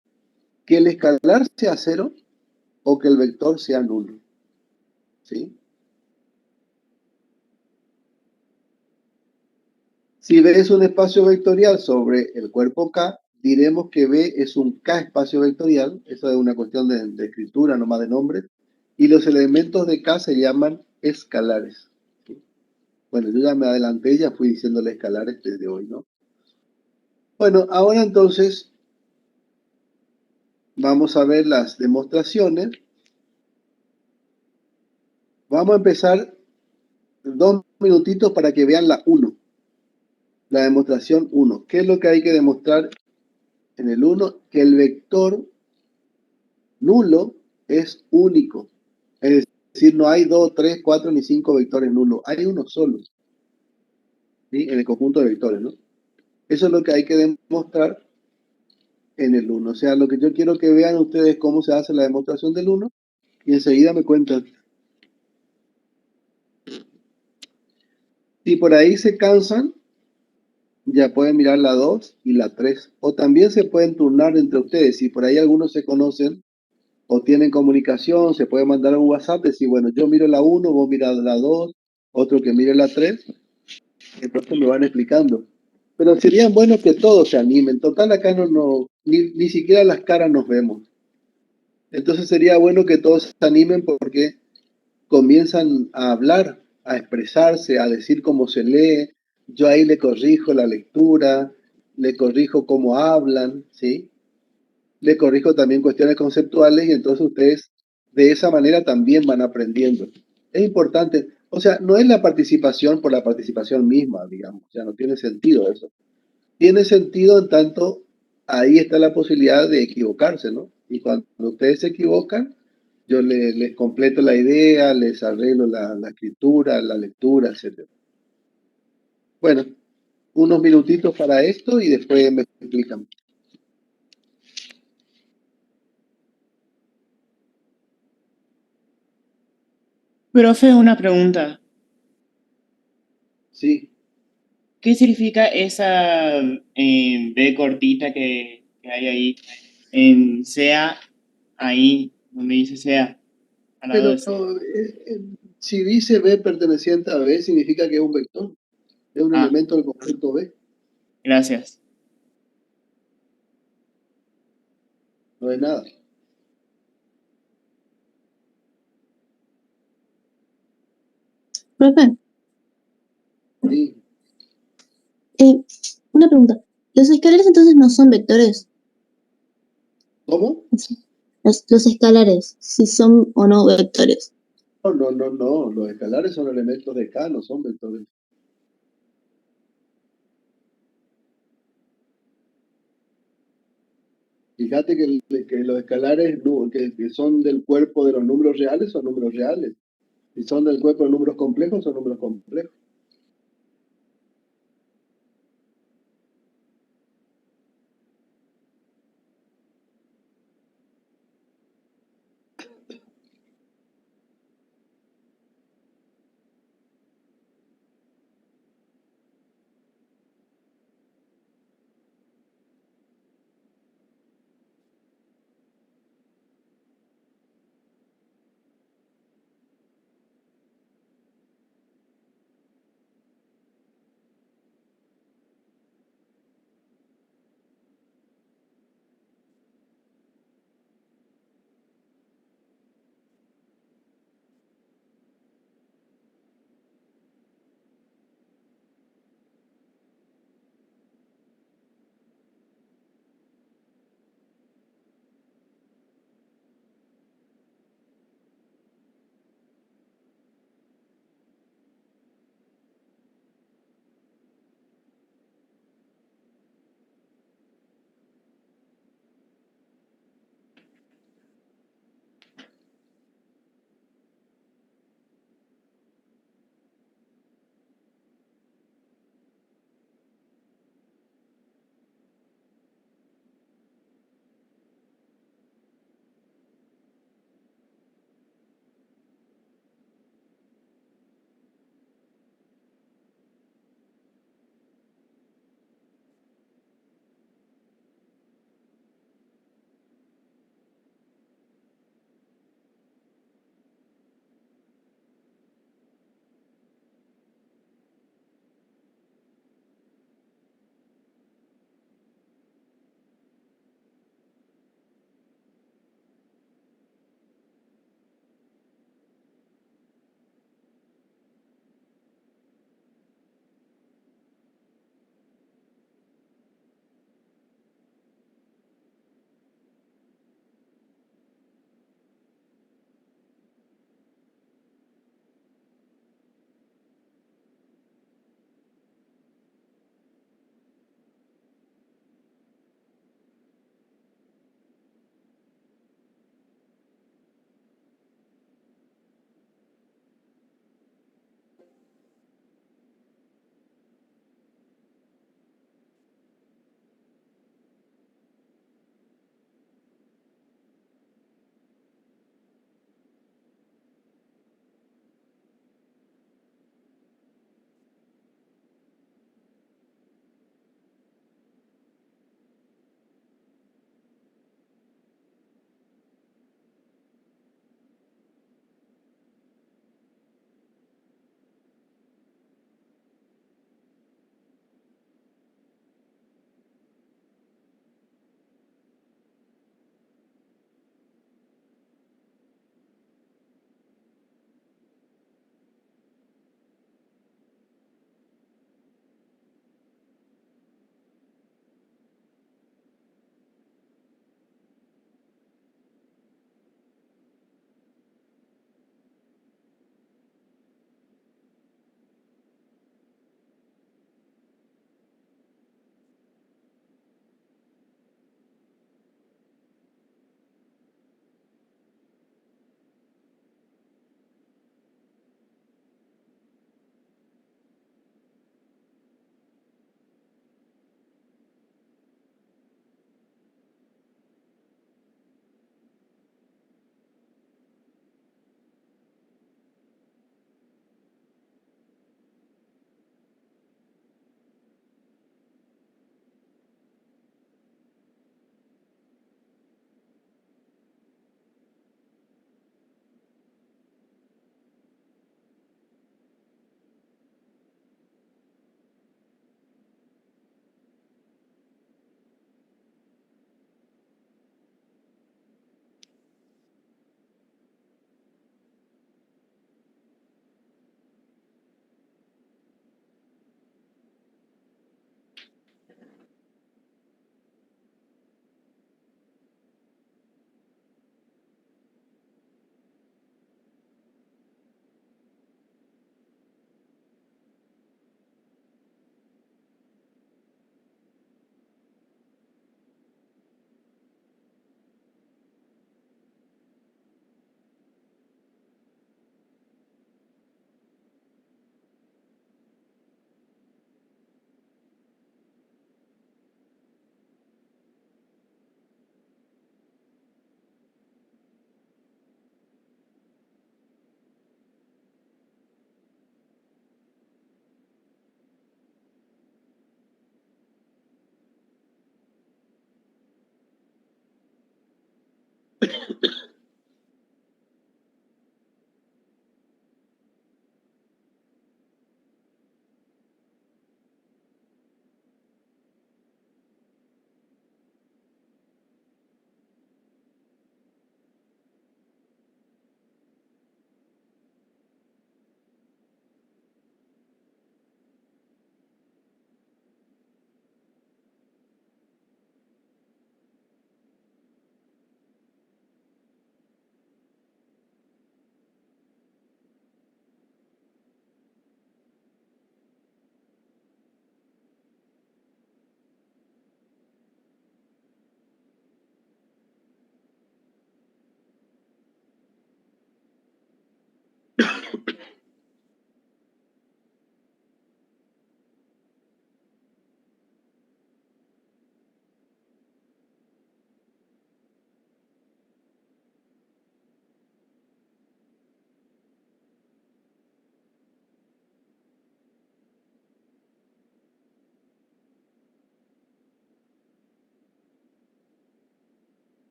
Que el escalar sea cero o que el vector sea nulo. ¿Sí? Si B es un espacio vectorial sobre el cuerpo K, diremos que B es un K espacio vectorial. Eso es una cuestión de escritura, no más de nombres. Y los elementos de K se llaman escalares. ¿Sí? Bueno, yo ya me adelanté, ya fui diciéndole escalares desde hoy, ¿no? Bueno, ahora entonces vamos a ver las demostraciones. Vamos a empezar 2 minutitos para que vean la 1. La demostración 1. ¿Qué es lo que hay que demostrar en el 1? Que el vector nulo es único. Es decir, no hay 2, 3, 4 ni 5 vectores nulos. Hay uno solo. ¿Sí? En el conjunto de vectores, ¿no? Eso es lo que hay que demostrar en el 1. O sea, lo que yo quiero que vean ustedes cómo se hace la demostración del 1 y enseguida me cuentan. Si por ahí se cansan, ya pueden mirar la 2 y la 3. O también se pueden turnar entre ustedes. Si por ahí algunos se conocen o tienen comunicación, se puede mandar un WhatsApp, decir, bueno, yo miro la 1, vos mirás la 2, otro que mire la 3. Entonces me van explicando. Pero sería bueno que todos se animen. Total, acá ni siquiera las caras nos vemos. Entonces sería bueno que todos se animen porque comienzan a hablar, a expresarse, a decir cómo se lee. Yo ahí le corrijo la lectura, le corrijo cómo hablan, ¿sí? Le corrijo también cuestiones conceptuales y entonces ustedes de esa manera también van aprendiendo. Es importante, o sea, no es la participación por la participación misma, digamos, o sea, no tiene sentido eso. Tiene sentido en tanto ahí está la posibilidad de equivocarse, ¿no? Y cuando ustedes se equivocan, yo les completo la idea, les arreglo la escritura, la lectura, etc. Bueno, unos minutitos para esto y después me explican. Profe, una pregunta. Sí. ¿Qué significa esa B cortita que hay ahí? En sea, ahí, donde dice sea, al lado Pero de sea. si dice B perteneciente a B, significa que es un vector, es un Ah, elemento del conjunto B, gracias. no es nada. Profe, Sí. una pregunta. ¿Los escalares entonces no son vectores? ¿Cómo? Los escalares, si son o no vectores. No. Los escalares son elementos de K, no son vectores. Fíjate que los escalares que son del cuerpo de los números reales son números reales. Si son del cuerpo de números complejos, son números complejos.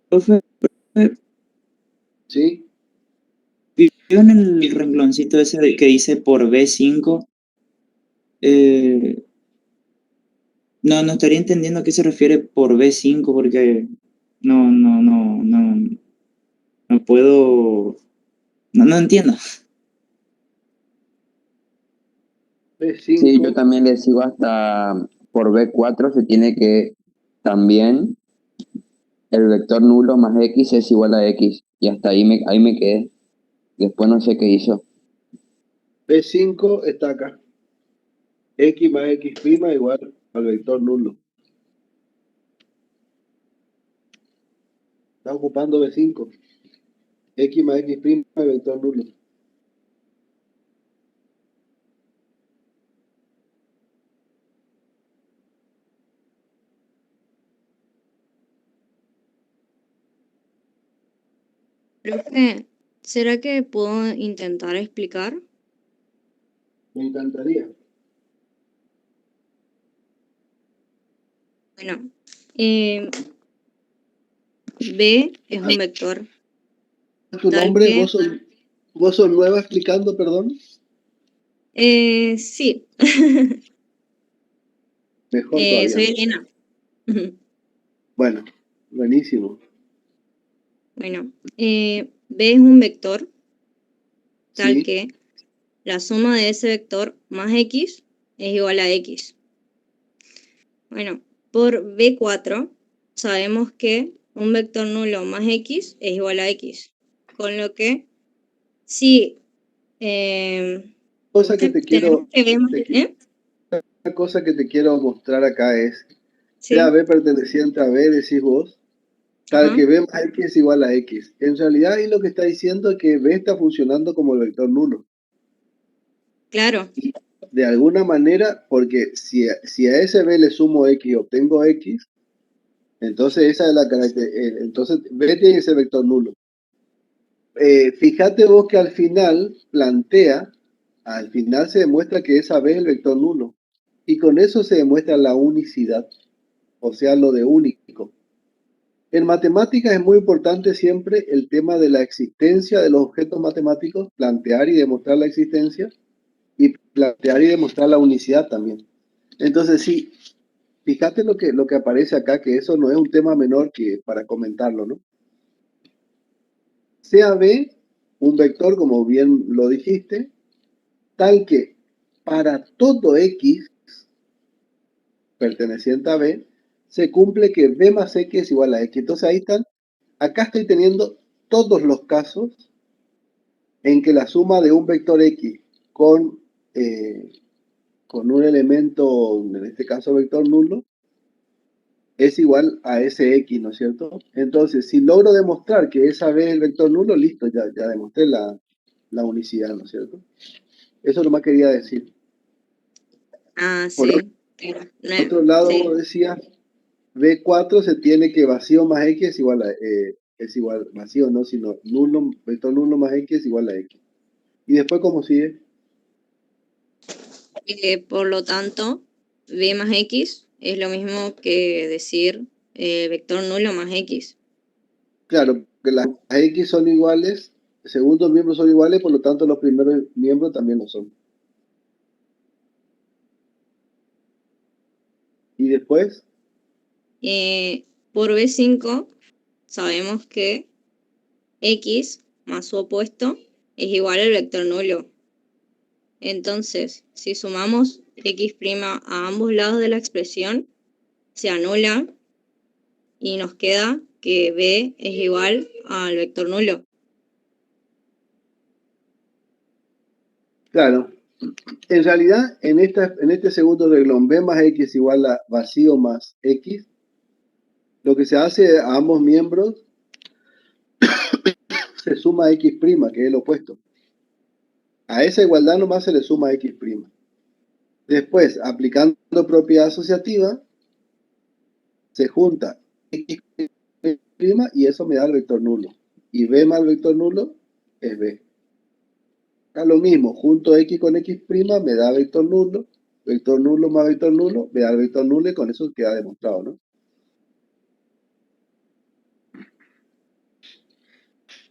Profe, ¿Sí? vio en el rengloncito ese que dice por B5, no estaría entendiendo a qué se refiere por B5 porque no puedo, no entiendo. B5. Sí, yo también le sigo hasta por B4 se tiene que también el vector nulo más X es igual a X. Y hasta ahí me quedé. Después no sé qué hizo. B5 está acá. X más X' igual al vector nulo. Está ocupando B5. X más X' el vector nulo. Profe, ¿será que puedo intentar explicar? Me encantaría. Bueno, B es un vector ¿Tu tal nombre? que... ¿Vos sos nueva explicando, perdón? Sí, Mejor todavía. soy Elena. Bueno, buenísimo. Bueno, B es un vector tal Sí, que la suma de ese vector más X es igual a X. Bueno, por B4 sabemos que un vector nulo más X es igual a X. Con lo que, si cosa que te tenemos quiero, que ver... una cosa que te quiero mostrar acá es, sea Sí, B perteneciente a B, decís vos, tal ajá, que B más X es igual a X. En realidad ahí lo que está diciendo es que B está funcionando como el vector nulo. claro, De alguna manera, porque si a ese B le sumo X y obtengo X, entonces esa es la característica. Entonces B tiene que ser vector nulo. Fíjate vos que al final se demuestra que esa B es el vector nulo. Y con eso se demuestra la unicidad, o sea, lo de único. En matemáticas es muy importante siempre el tema de la existencia de los objetos matemáticos, plantear y demostrar la existencia, y plantear y demostrar la unicidad también. Entonces, sí, fíjate lo que aparece acá, que eso no es un tema menor que para comentarlo, ¿no? Sea B un vector, como bien lo dijiste, tal que para todo X perteneciente a B, se cumple que b más x es igual a x. Entonces ahí están. Acá estoy teniendo todos los casos en que la suma de un vector x con un elemento, en este caso vector nulo, es igual a ese x, ¿no es cierto? Entonces, si logro demostrar que esa b es el vector nulo, listo, ya demostré la unicidad, ¿no es cierto? Eso nomás quería decir. Ah, Por sí. Claro. otro lado, Sí. vos decías, B4 se tiene que vacío más x es igual, vacío no, sino nulo, vector nulo más x es igual a x. ¿Y después cómo sigue? Por lo tanto, b más x es lo mismo que decir vector nulo más x. Claro, que las x son iguales, segundos miembros son iguales, por lo tanto los primeros miembros también lo son. ¿Y después? Por b5 sabemos que x más su opuesto es igual al vector nulo. Entonces, si sumamos x' a ambos lados de la expresión, se anula y nos queda que b es igual al vector nulo. Claro. En realidad, en este segundo reglón, b más x igual a vacío más x, lo que se hace a ambos miembros se suma x', que es el opuesto. A esa igualdad nomás se le suma x'. Después, aplicando propiedad asociativa, se junta x' y eso me da el vector nulo. Y b más el vector nulo es b. Acá lo mismo, junto x con x' me da vector nulo más vector nulo, me da el vector nulo y con eso queda demostrado, ¿no?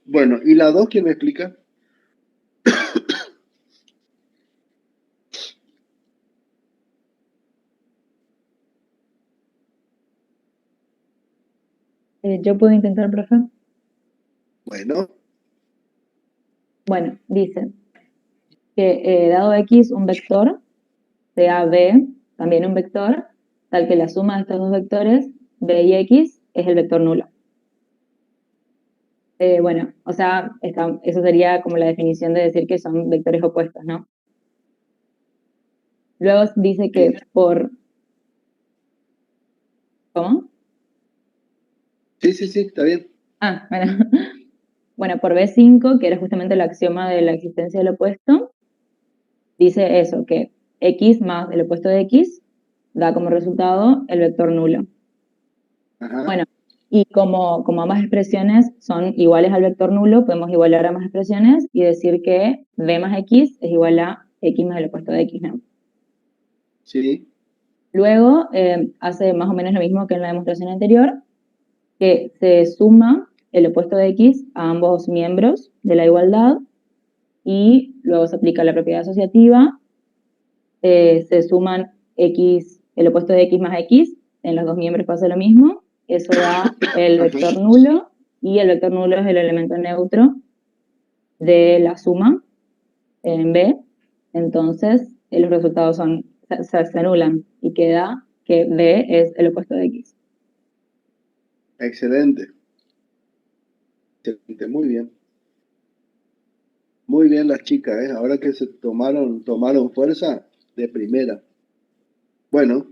Bueno, ¿y la 2 quién me explica? Yo puedo intentar, profe. Bueno, Bueno, dice que dado X un vector, sea B también un vector, tal que la suma de estos dos vectores, B y X, es el vector nulo. Bueno, o sea, eso sería como la definición de decir que son vectores opuestos, ¿no? Luego dice que por... ¿Cómo? sí, está bien. Ah, bueno. Bueno, por B5, que era justamente el axioma de la existencia del opuesto, dice eso, que X más el opuesto de X da como resultado el vector nulo. Ajá. Bueno, y como ambas expresiones son iguales al vector nulo, podemos igualar ambas expresiones y decir que B más X es igual a X más el opuesto de X, ¿no? Sí. Luego hace más o menos lo mismo que en la demostración anterior, que se suma el opuesto de X a ambos miembros de la igualdad y luego se aplica la propiedad asociativa, se suman X, el opuesto de X más X, en los dos miembros pasa lo mismo, eso da el vector nulo, y el vector nulo es el elemento neutro de la suma en B, entonces los resultados se anulan y queda que B es el opuesto de X. Excelente. Excelente, muy bien. Muy bien las chicas, ¿eh? Ahora que se tomaron fuerza de primera. Bueno,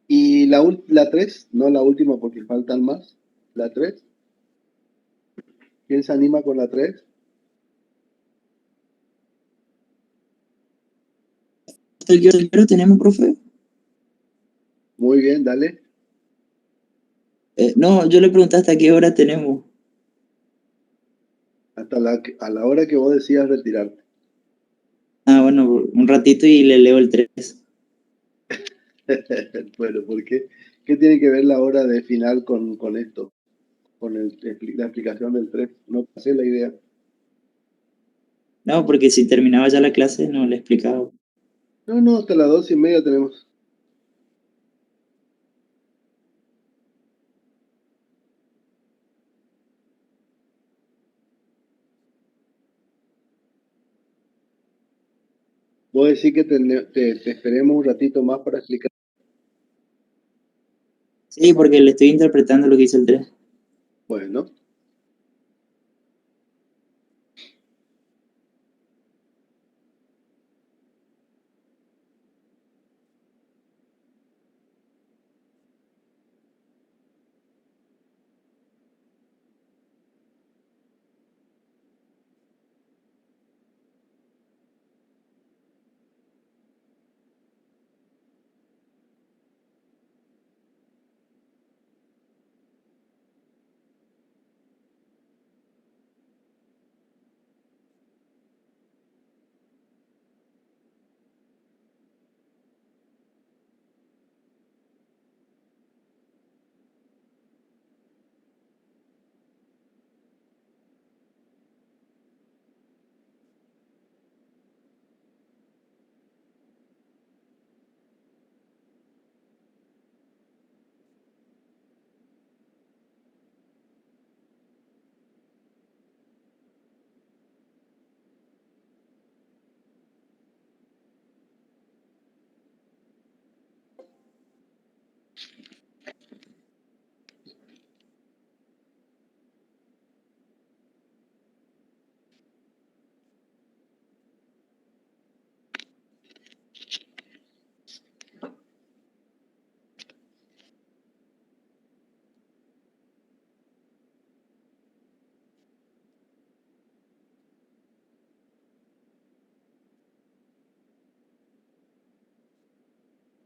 y la 3, no la última porque faltan más. La 3. ¿Quién se anima con la 3? ¿Hasta qué hora tenemos, profe? Muy bien, dale. No, yo le pregunté hasta qué hora tenemos. Hasta a la hora que vos decías retirarte. Ah, bueno, un ratito y le leo el 3. Bueno, ¿por qué? ¿Qué tiene que ver la hora de final con esto? Con la explicación del 3. No pasé la idea. No, porque si terminaba ya la clase no le explicaba. No, hasta las 2:30 tenemos. Vos decís que te esperemos un ratito más para explicar. Sí, porque le estoy interpretando lo que dice el 3. Bueno.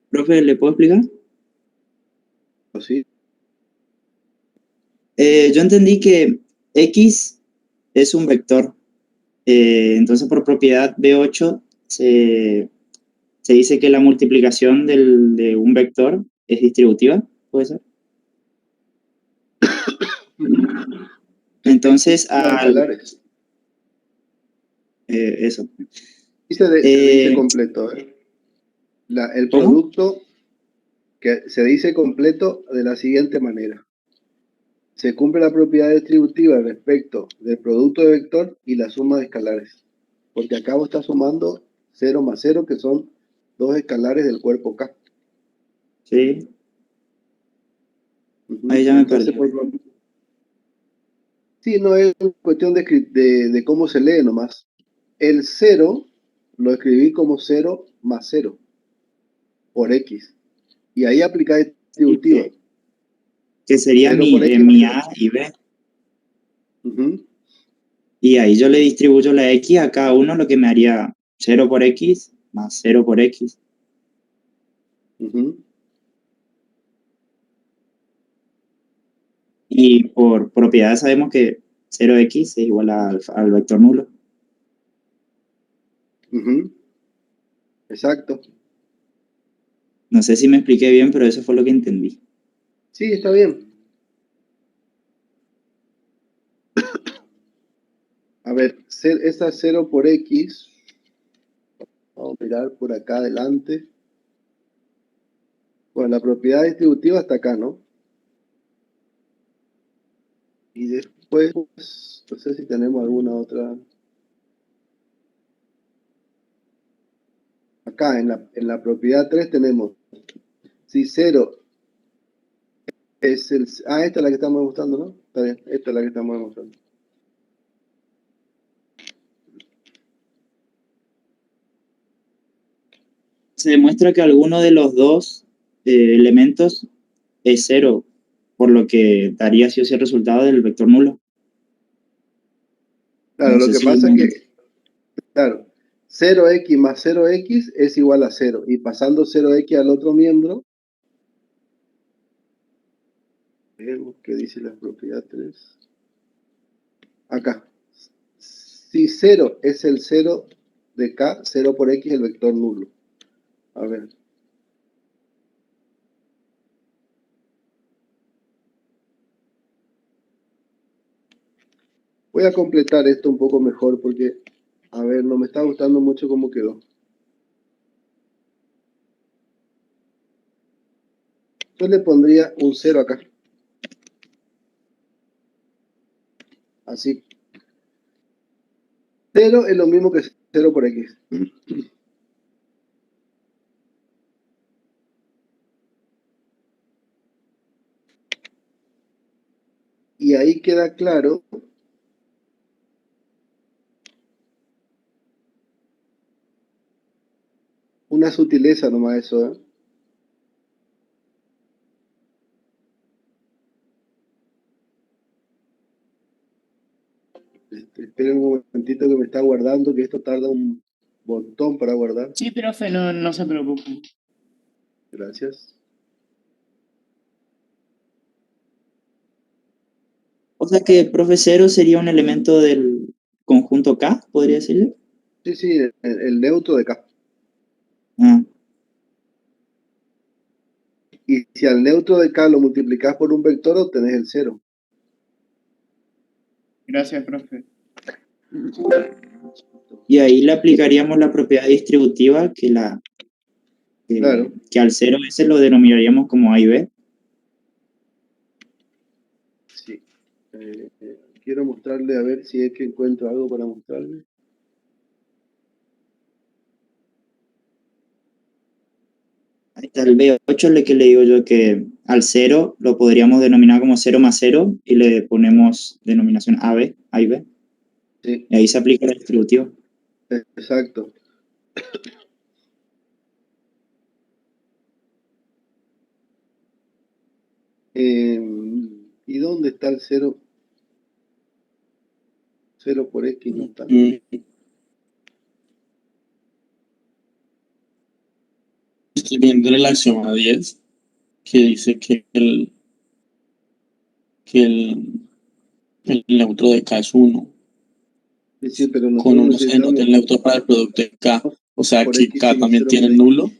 Profe, ¿le puedo explicar? Sí. Yo entendí que X es un vector. Entonces, por propiedad B8, se dice que la multiplicación de un vector es distributiva, ¿puede ser? Entonces, Escalares. eso. Se dice completo. El ¿Cómo? producto que se dice completo de la siguiente manera. Se cumple la propiedad distributiva respecto del producto de vector y la suma de escalares. Porque acá vos estás sumando 0 más 0, que son 2 escalares del cuerpo K. Sí. Ahí ya me perdí. Sí, no es cuestión de cómo se lee nomás. El 0 lo escribí como 0 más 0 por X. Y ahí aplica distributiva. Que sería mi A y B. Y ahí yo le distribuyo la X a cada uno, lo que me haría 0 por X más 0 por X. Y por propiedad sabemos que 0x es igual al vector nulo. Exacto. No sé si me expliqué bien, pero eso fue lo que entendí. Sí, está bien. A ver, esta 0 por X. Vamos a mirar por acá adelante. Bueno, la propiedad distributiva está acá, ¿no? Y después, no sé si tenemos alguna otra. Acá, en la propiedad 3 tenemos, si 0 es el... Ah, esta es la que estamos demostrando, ¿no? Está bien, esta es la que estamos demostrando. Se demuestra que alguno de los dos elementos es 0, por lo que daría sí o sí el resultado del vector nulo. Claro, No lo sé que si pasa es que, claro, 0x más 0x es igual a 0. Y pasando 0x al otro miembro, veamos qué dice la propiedad 3. Acá. Si 0 es el 0 de K, 0 por X es el vector nulo. A ver. Voy a completar esto un poco mejor porque, a ver, no me está gustando mucho cómo quedó. Yo le pondría un 0 acá. Así. 0 es lo mismo que 0 por X. Y ahí queda claro una sutileza nomás eso, ¿eh? Esperen un momentito que me está guardando, que esto tarda un montón para guardar. Sí, profe, no se preocupe. Gracias. O sea que profe cero sería un elemento del conjunto K, podría decirle. Sí, sí, el neutro de K. Ah, Y si al neutro de K lo multiplicas por un vector, obtenés el 0. Gracias, profe. y ahí le aplicaríamos la propiedad distributiva Claro. que al cero ese lo denominaríamos como A y B. Sí. Quiero mostrarle, a ver si es que encuentro algo para mostrarle. Ahí está el B8, le que le digo yo que al 0 lo podríamos denominar como 0 más 0 y le ponemos denominación AB, A y B. Sí. Y ahí se aplica el distributivo. Exacto. ¿Y dónde está el 0? 0 por X no está. Estoy viendo el axioma 10 que dice que el neutro de K es 1. Sí, pero Con nosotros 1 se denota necesitamos el neutro para el producto de K. O sea por que X K sigue también 0 tiene por X. nulo.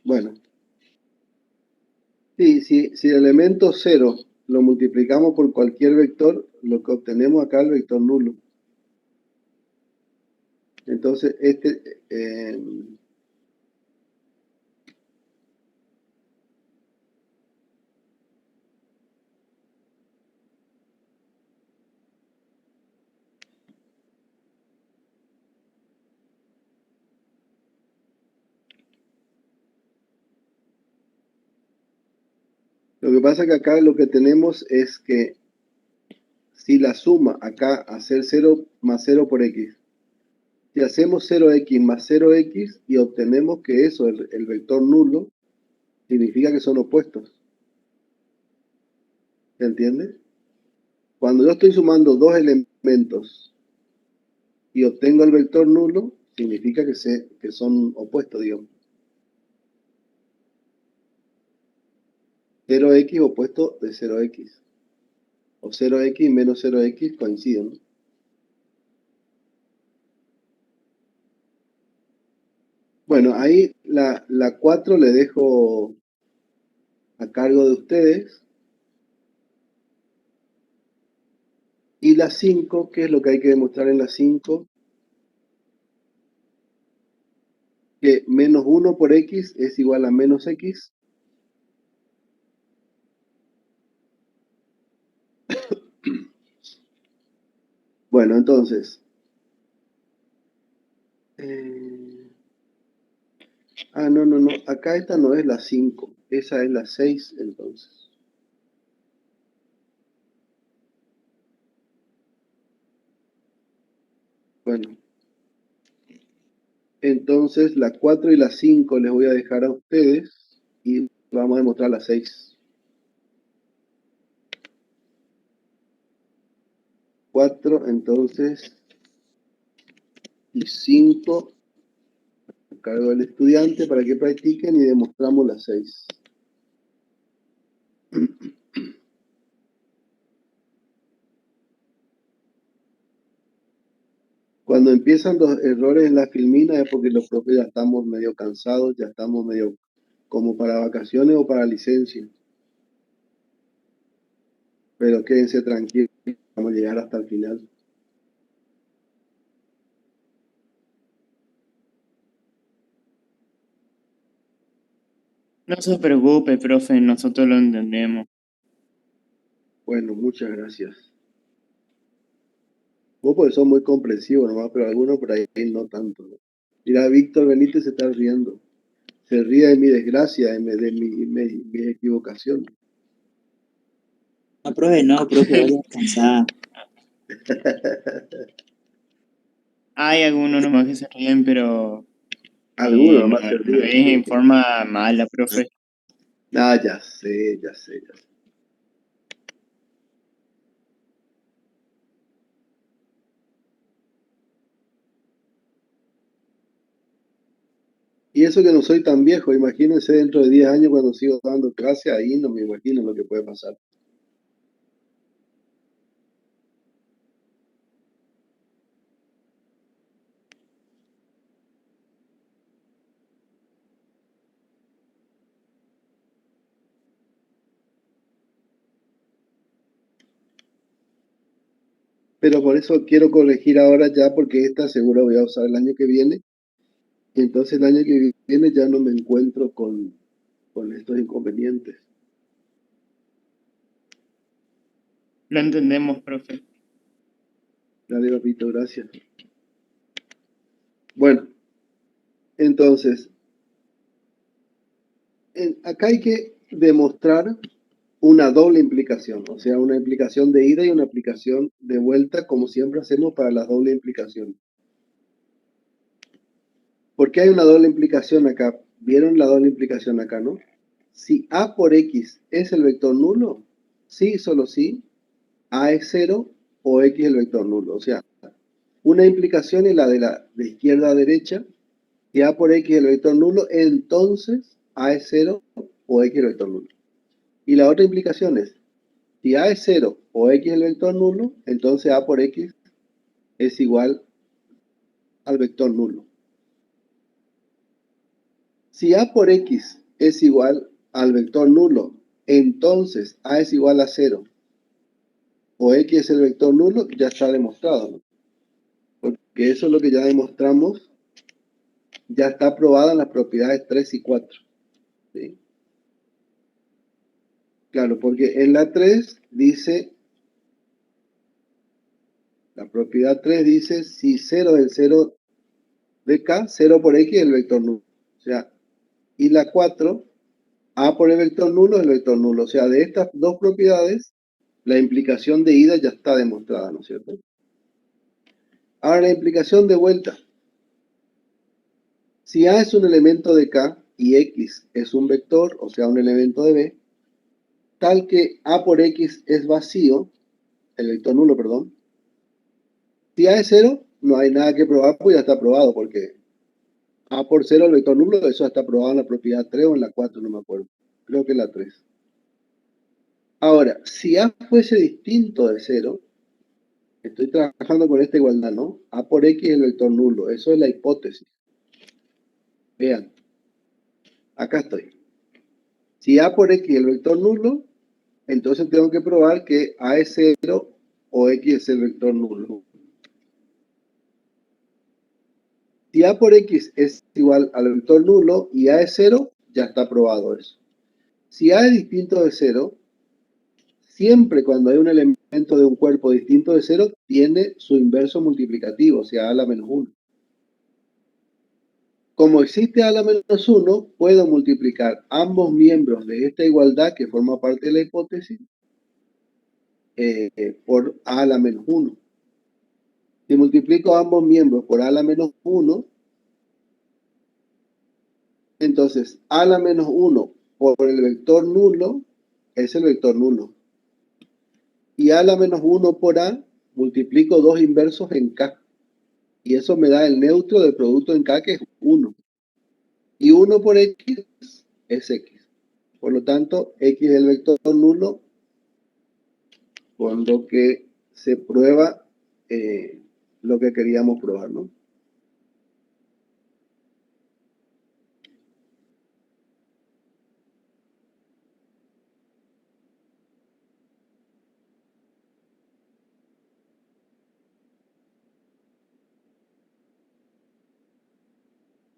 Bueno. Sí, si el elemento 0 lo multiplicamos por cualquier vector, lo que obtenemos acá es el vector nulo. Entonces, lo que pasa es que acá lo que tenemos es que si la suma acá hacer 0 más 0 por X, si hacemos 0x más 0x y obtenemos que eso, el vector nulo, significa que son opuestos. ¿Se entiende? Cuando yo estoy sumando dos elementos y obtengo el vector nulo, significa que son opuestos, digamos. 0x opuesto de 0x. O 0x menos 0x coinciden, ¿no? Bueno, ahí la 4 le dejo a cargo de ustedes. Y la 5, ¿qué es lo que hay que demostrar en la 5? Que menos 1 por x es igual a menos x. Bueno, entonces. No. Acá esta no es la 5. Esa es la 6, entonces. Bueno. Entonces, la 4 y la 5 les voy a dejar a ustedes. Y vamos a demostrar la 6. 4, entonces. Y 5 a cargo del estudiante para que practiquen y demostramos la 6. Cuando empiezan los errores en la filmina es porque los profes ya estamos medio cansados, ya estamos medio como para vacaciones o para licencia. Pero quédense tranquilos, vamos a llegar hasta el final. No se preocupe, profe, nosotros lo entendemos. Bueno, muchas gracias. Vos porque sos muy comprensivo nomás, pero algunos por ahí no tanto, ¿no? Mira, Víctor Benítez se está riendo. Se ríe de mi desgracia, de mi equivocación. No, profe, vaya a descansar. Hay algunos nomás que se ríen, pero Algunos no, nomás se no ríen. es en forma mala, profe. Ah, ya sé, ya sé, ya sé. Y eso que no soy tan viejo, imagínense dentro de 10 años cuando sigo dando clase, ahí no me imagino lo que puede pasar. Pero por eso quiero corregir ahora ya, porque esta seguro voy a usar el año que viene. Y entonces el año que viene ya no me encuentro con estos inconvenientes. Lo entendemos, profe. Dale, papito, gracias. Bueno, entonces, acá hay que demostrar una doble implicación, o sea, una implicación de ida y una implicación de vuelta, como siempre hacemos para las dobles implicaciones. ¿Por qué hay una doble implicación acá? ¿Vieron la doble implicación acá, no? Si A por X es el vector nulo, sí, solo sí, A es 0 o X es el vector nulo. O sea, una implicación es la de izquierda a derecha. Si A por X es el vector nulo, entonces A es 0 o X es el vector nulo. Y la otra implicación es, si A es 0 o X es el vector nulo, entonces A por X es igual al vector nulo. Si A por X es igual al vector nulo, entonces A es igual a 0 o X es el vector nulo, ya está demostrado, ¿no? Porque eso es lo que ya demostramos, ya está probada en las propiedades 3 y 4. ¿Sí? Claro, porque en la 3 dice, la propiedad 3 dice, si 0 es el 0 de K, 0 por X es el vector nulo. O sea, y la 4, A por el vector nulo es el vector nulo. O sea, de estas dos propiedades, la implicación de ida ya está demostrada, ¿no es cierto? Ahora la implicación de vuelta. Si A es un elemento de K y X es un vector, o sea, un elemento de B, tal que A por X es vacío, el vector nulo, perdón. Si A es 0, no hay nada que probar, pues ya está probado, porque A por 0, el vector nulo, eso está probado en la propiedad 3 o en la 4, no me acuerdo. Creo que en la 3. Ahora, si A fuese distinto de 0, estoy trabajando con esta igualdad, ¿no? A por X es el vector nulo, eso es la hipótesis. Vean, acá estoy. Si A por X es el vector nulo, entonces tengo que probar que A es 0 o X es el vector nulo. Si A por X es igual al vector nulo y A es 0, ya está probado eso. Si A es distinto de 0, siempre cuando hay un elemento de un cuerpo distinto de 0, tiene su inverso multiplicativo, o sea, A a la menos 1. Como existe A a la menos 1, puedo multiplicar ambos miembros de esta igualdad que forma parte de la hipótesis por A a la menos 1. Si multiplico ambos miembros por A a la menos 1, entonces A a la menos 1 por el vector nulo es el vector nulo. Y A a la menos 1 por A, multiplico dos inversos en K. Y eso me da el neutro del producto en K, que es 1. Y 1 por X es X. Por lo tanto, X es el vector nulo, con lo que se prueba lo que queríamos probar, ¿no?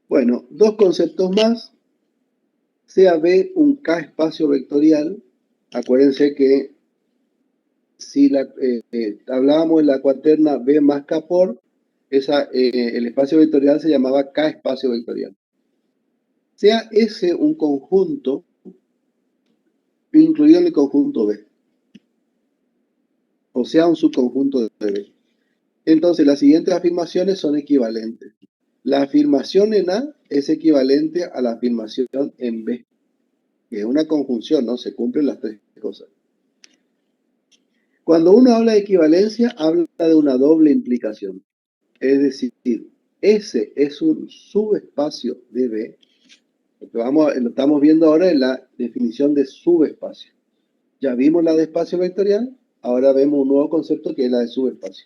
Bueno, dos conceptos más. Sea B un K espacio vectorial. Acuérdense que si hablábamos en la cuaterna B más K por, el espacio vectorial se llamaba K espacio vectorial. Sea S un conjunto incluido en el conjunto B, o sea un subconjunto de B. Entonces las siguientes afirmaciones son equivalentes. La afirmación en A es equivalente a la afirmación en B, que es una conjunción, ¿no? Se cumplen las tres cosas. Cuando uno habla de equivalencia, habla de una doble implicación. Es decir, S es un subespacio de B. Lo estamos viendo ahora en la definición de subespacio. Ya vimos la de espacio vectorial, ahora vemos un nuevo concepto que es la de subespacio.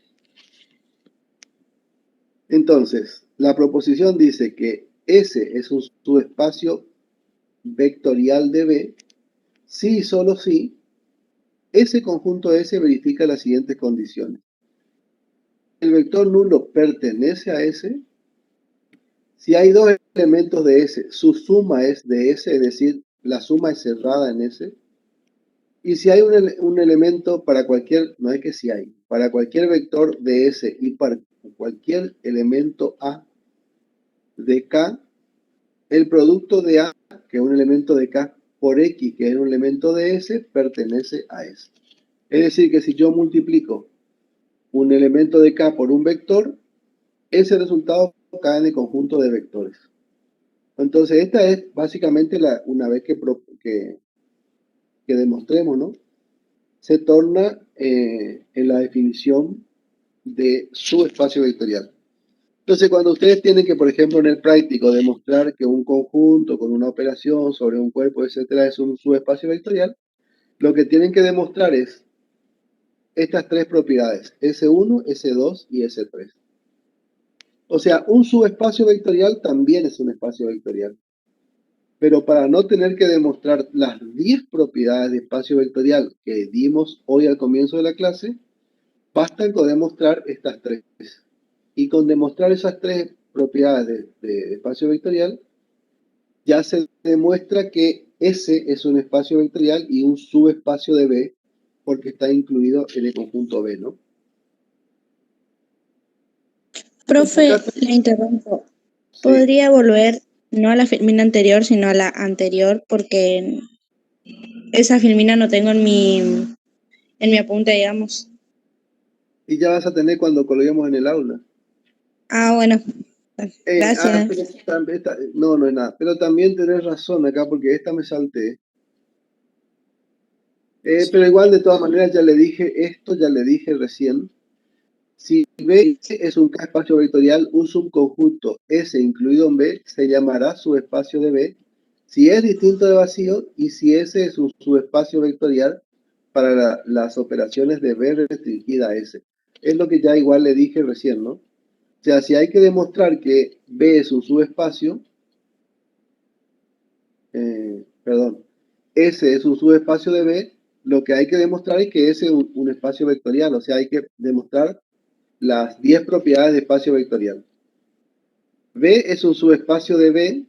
Entonces, la proposición dice que S es un subespacio vectorial de B si y solo si ese conjunto S verifica las siguientes condiciones. El vector nulo pertenece a S. Si hay dos elementos de S, su suma es de S, es decir, la suma es cerrada en S. Y si hay un elemento para cualquier, no es que si hay, para cualquier vector de S y para cualquier elemento A de K, el producto de A, que es un elemento de K, por X, que es un elemento de S, pertenece a S. Es decir, que si yo multiplico un elemento de K por un vector, ese resultado cae en el conjunto de vectores. Entonces, esta es básicamente una vez que demostremos, ¿no? Se torna en la definición de su espacio vectorial. Entonces, cuando ustedes tienen que, por ejemplo, en el práctico, demostrar que un conjunto con una operación sobre un cuerpo, etcétera, es un subespacio vectorial, lo que tienen que demostrar es estas tres propiedades, S1, S2 y S3. O sea, un subespacio vectorial también es un espacio vectorial. Pero para no tener que demostrar las 10 propiedades de espacio vectorial que dimos hoy al comienzo de la clase, basta con demostrar estas tres. Y con demostrar esas tres propiedades de espacio vectorial, ya se demuestra que S es un espacio vectorial y un subespacio de B, porque está incluido en el conjunto B, ¿no? Profe, le interrumpo. Sí. ¿Podría volver no a la filmina anterior, sino a la anterior? Porque esa filmina no tengo en mi apunte, digamos. Y ya vas a tener cuando coloquemos en el aula. Ah, bueno. Gracias. No es nada. Pero también tenés razón acá, porque esta me salté. Pero igual, de todas maneras, ya le dije recién. Si B es un K espacio vectorial, un subconjunto S incluido en B se llamará subespacio de B si es distinto de vacío y si S es un subespacio vectorial para las operaciones de B restringida a S. Es lo que ya igual le dije recién, ¿no? O sea, si hay que demostrar que B es un subespacio, S es un subespacio de B, lo que hay que demostrar es que S es un espacio vectorial, o sea, hay que demostrar las 10 propiedades de espacio vectorial. B es un subespacio de B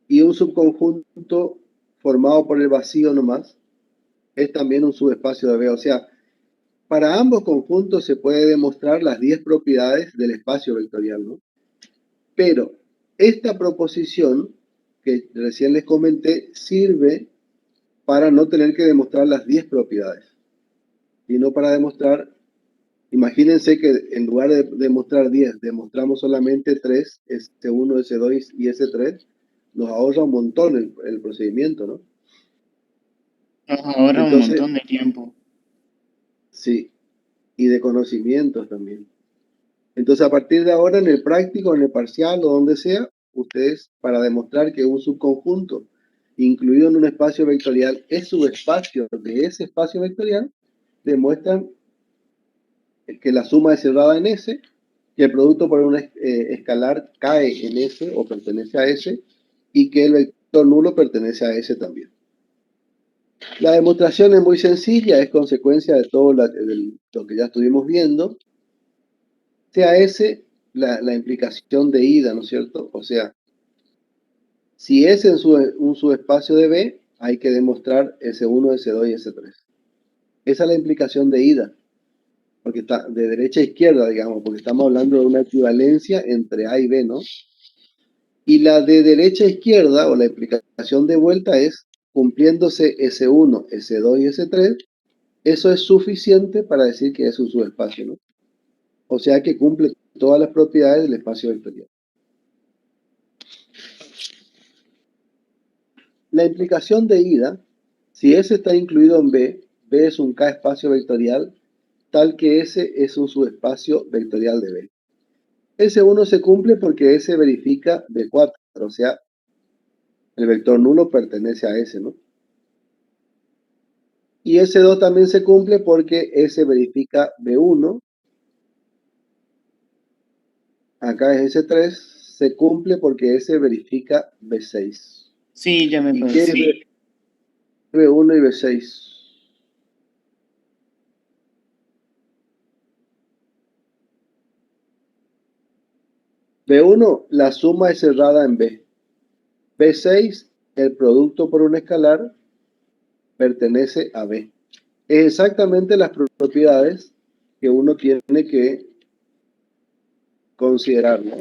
y un subconjunto formado por el vacío nomás es también un subespacio de B. O sea, para ambos conjuntos se puede demostrar las 10 propiedades del espacio vectorial, ¿no? Pero esta proposición que recién les comenté sirve para no tener que demostrar las 10 propiedades, sino para demostrar. Imagínense que en lugar de demostrar 10, demostramos solamente 3, S1, S2 y S3, nos ahorra un montón el procedimiento, ¿no? Nos ahorra un montón de tiempo. Sí, y de conocimientos también. Entonces, a partir de ahora, en el práctico, en el parcial o donde sea, ustedes, para demostrar que un subconjunto incluido en un espacio vectorial es subespacio de ese espacio vectorial, demuestran que la suma es cerrada en S, que el producto por un escalar cae en S o pertenece a S, y que el vector nulo pertenece a S también. La demostración es muy sencilla, es consecuencia de todo lo que ya estuvimos viendo. Sea S la implicación de ida, ¿no es cierto? O sea, si S es un subespacio de B, hay que demostrar S1, S2 y S3. Esa es la implicación de ida, porque está de derecha a izquierda, digamos, porque estamos hablando de una equivalencia entre A y B, ¿no? Y la de derecha a izquierda, o la implicación de vuelta, es cumpliéndose S1, S2 y S3, eso es suficiente para decir que es un subespacio, ¿no? O sea que cumple todas las propiedades del espacio vectorial. La implicación de ida, si S está incluido en B, B es un K espacio vectorial, tal que S es un subespacio vectorial de B. S1 se cumple porque S verifica B4, o sea, el vector nulo pertenece a S, ¿no? Y S2 también se cumple porque S verifica B1. Acá es S3, se cumple porque S verifica B6. Sí, ya me ¿Y qué parece. es B1 y B6? B1, la suma es cerrada en B. B6, el producto por un escalar, pertenece a B. Es exactamente las propiedades que uno tiene que considerar, ¿no?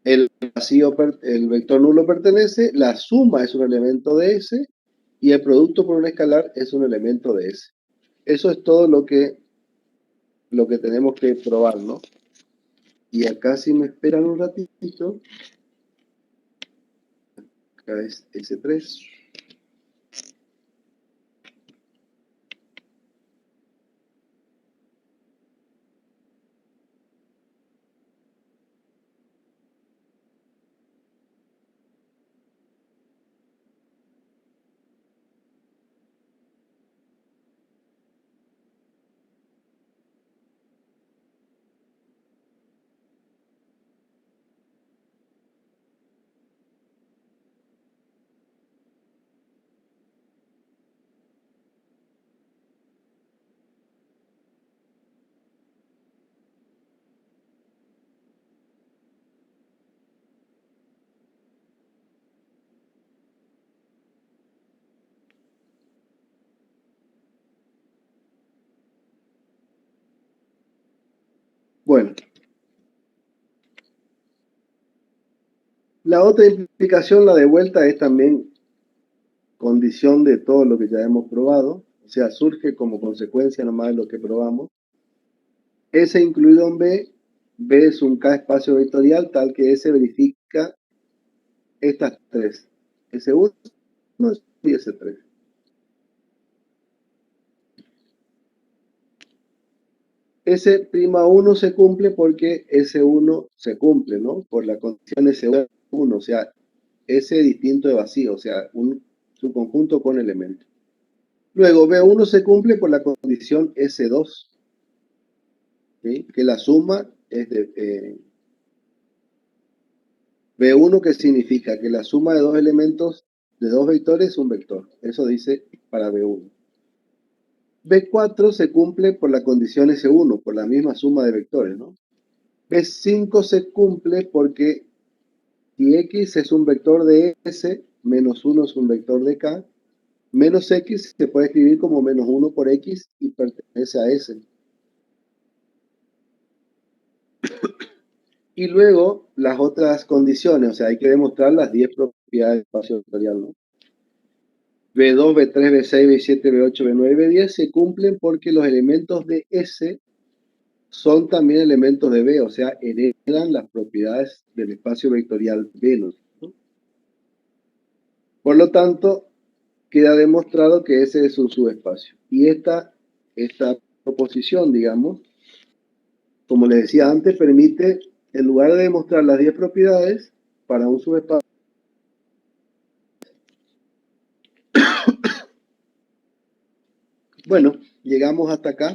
El vacío, el vector nulo pertenece, la suma es un elemento de S y el producto por un escalar es un elemento de S. Eso es todo lo que tenemos que probar, ¿no? Y acá si me esperan un ratito, acá es S3. Bueno, la otra implicación, la de vuelta, es también condición de todo lo que ya hemos probado, o sea, surge como consecuencia nomás de lo que probamos. S incluido en B, B es un K espacio vectorial tal que S verifica estas tres, S1 y S3. S'1 se cumple porque S1 se cumple, ¿no? Por la condición S1, o sea, S distinto de vacío, o sea, un subconjunto con elemento. Luego, B1 se cumple por la condición S2, ¿sí? Que la suma es de B1, que significa que la suma de dos elementos, de dos vectores, es un vector. Eso dice para B1. B4 se cumple por la condición S1, por la misma suma de vectores, ¿no? B5 se cumple porque si X es un vector de S, menos 1 es un vector de K, menos X se puede escribir como menos 1 por X y pertenece a S. Y luego las otras condiciones, o sea, hay que demostrar las 10 propiedades del espacio vectorial, ¿no? B2, B3, B6, B7, B8, B9, B10 se cumplen porque los elementos de S son también elementos de B, o sea, heredan las propiedades del espacio vectorial B, ¿no? Por lo tanto, queda demostrado que ese es un subespacio. Y esta proposición, digamos, como les decía antes, permite, en lugar de demostrar las 10 propiedades para un subespacio, bueno, llegamos hasta acá.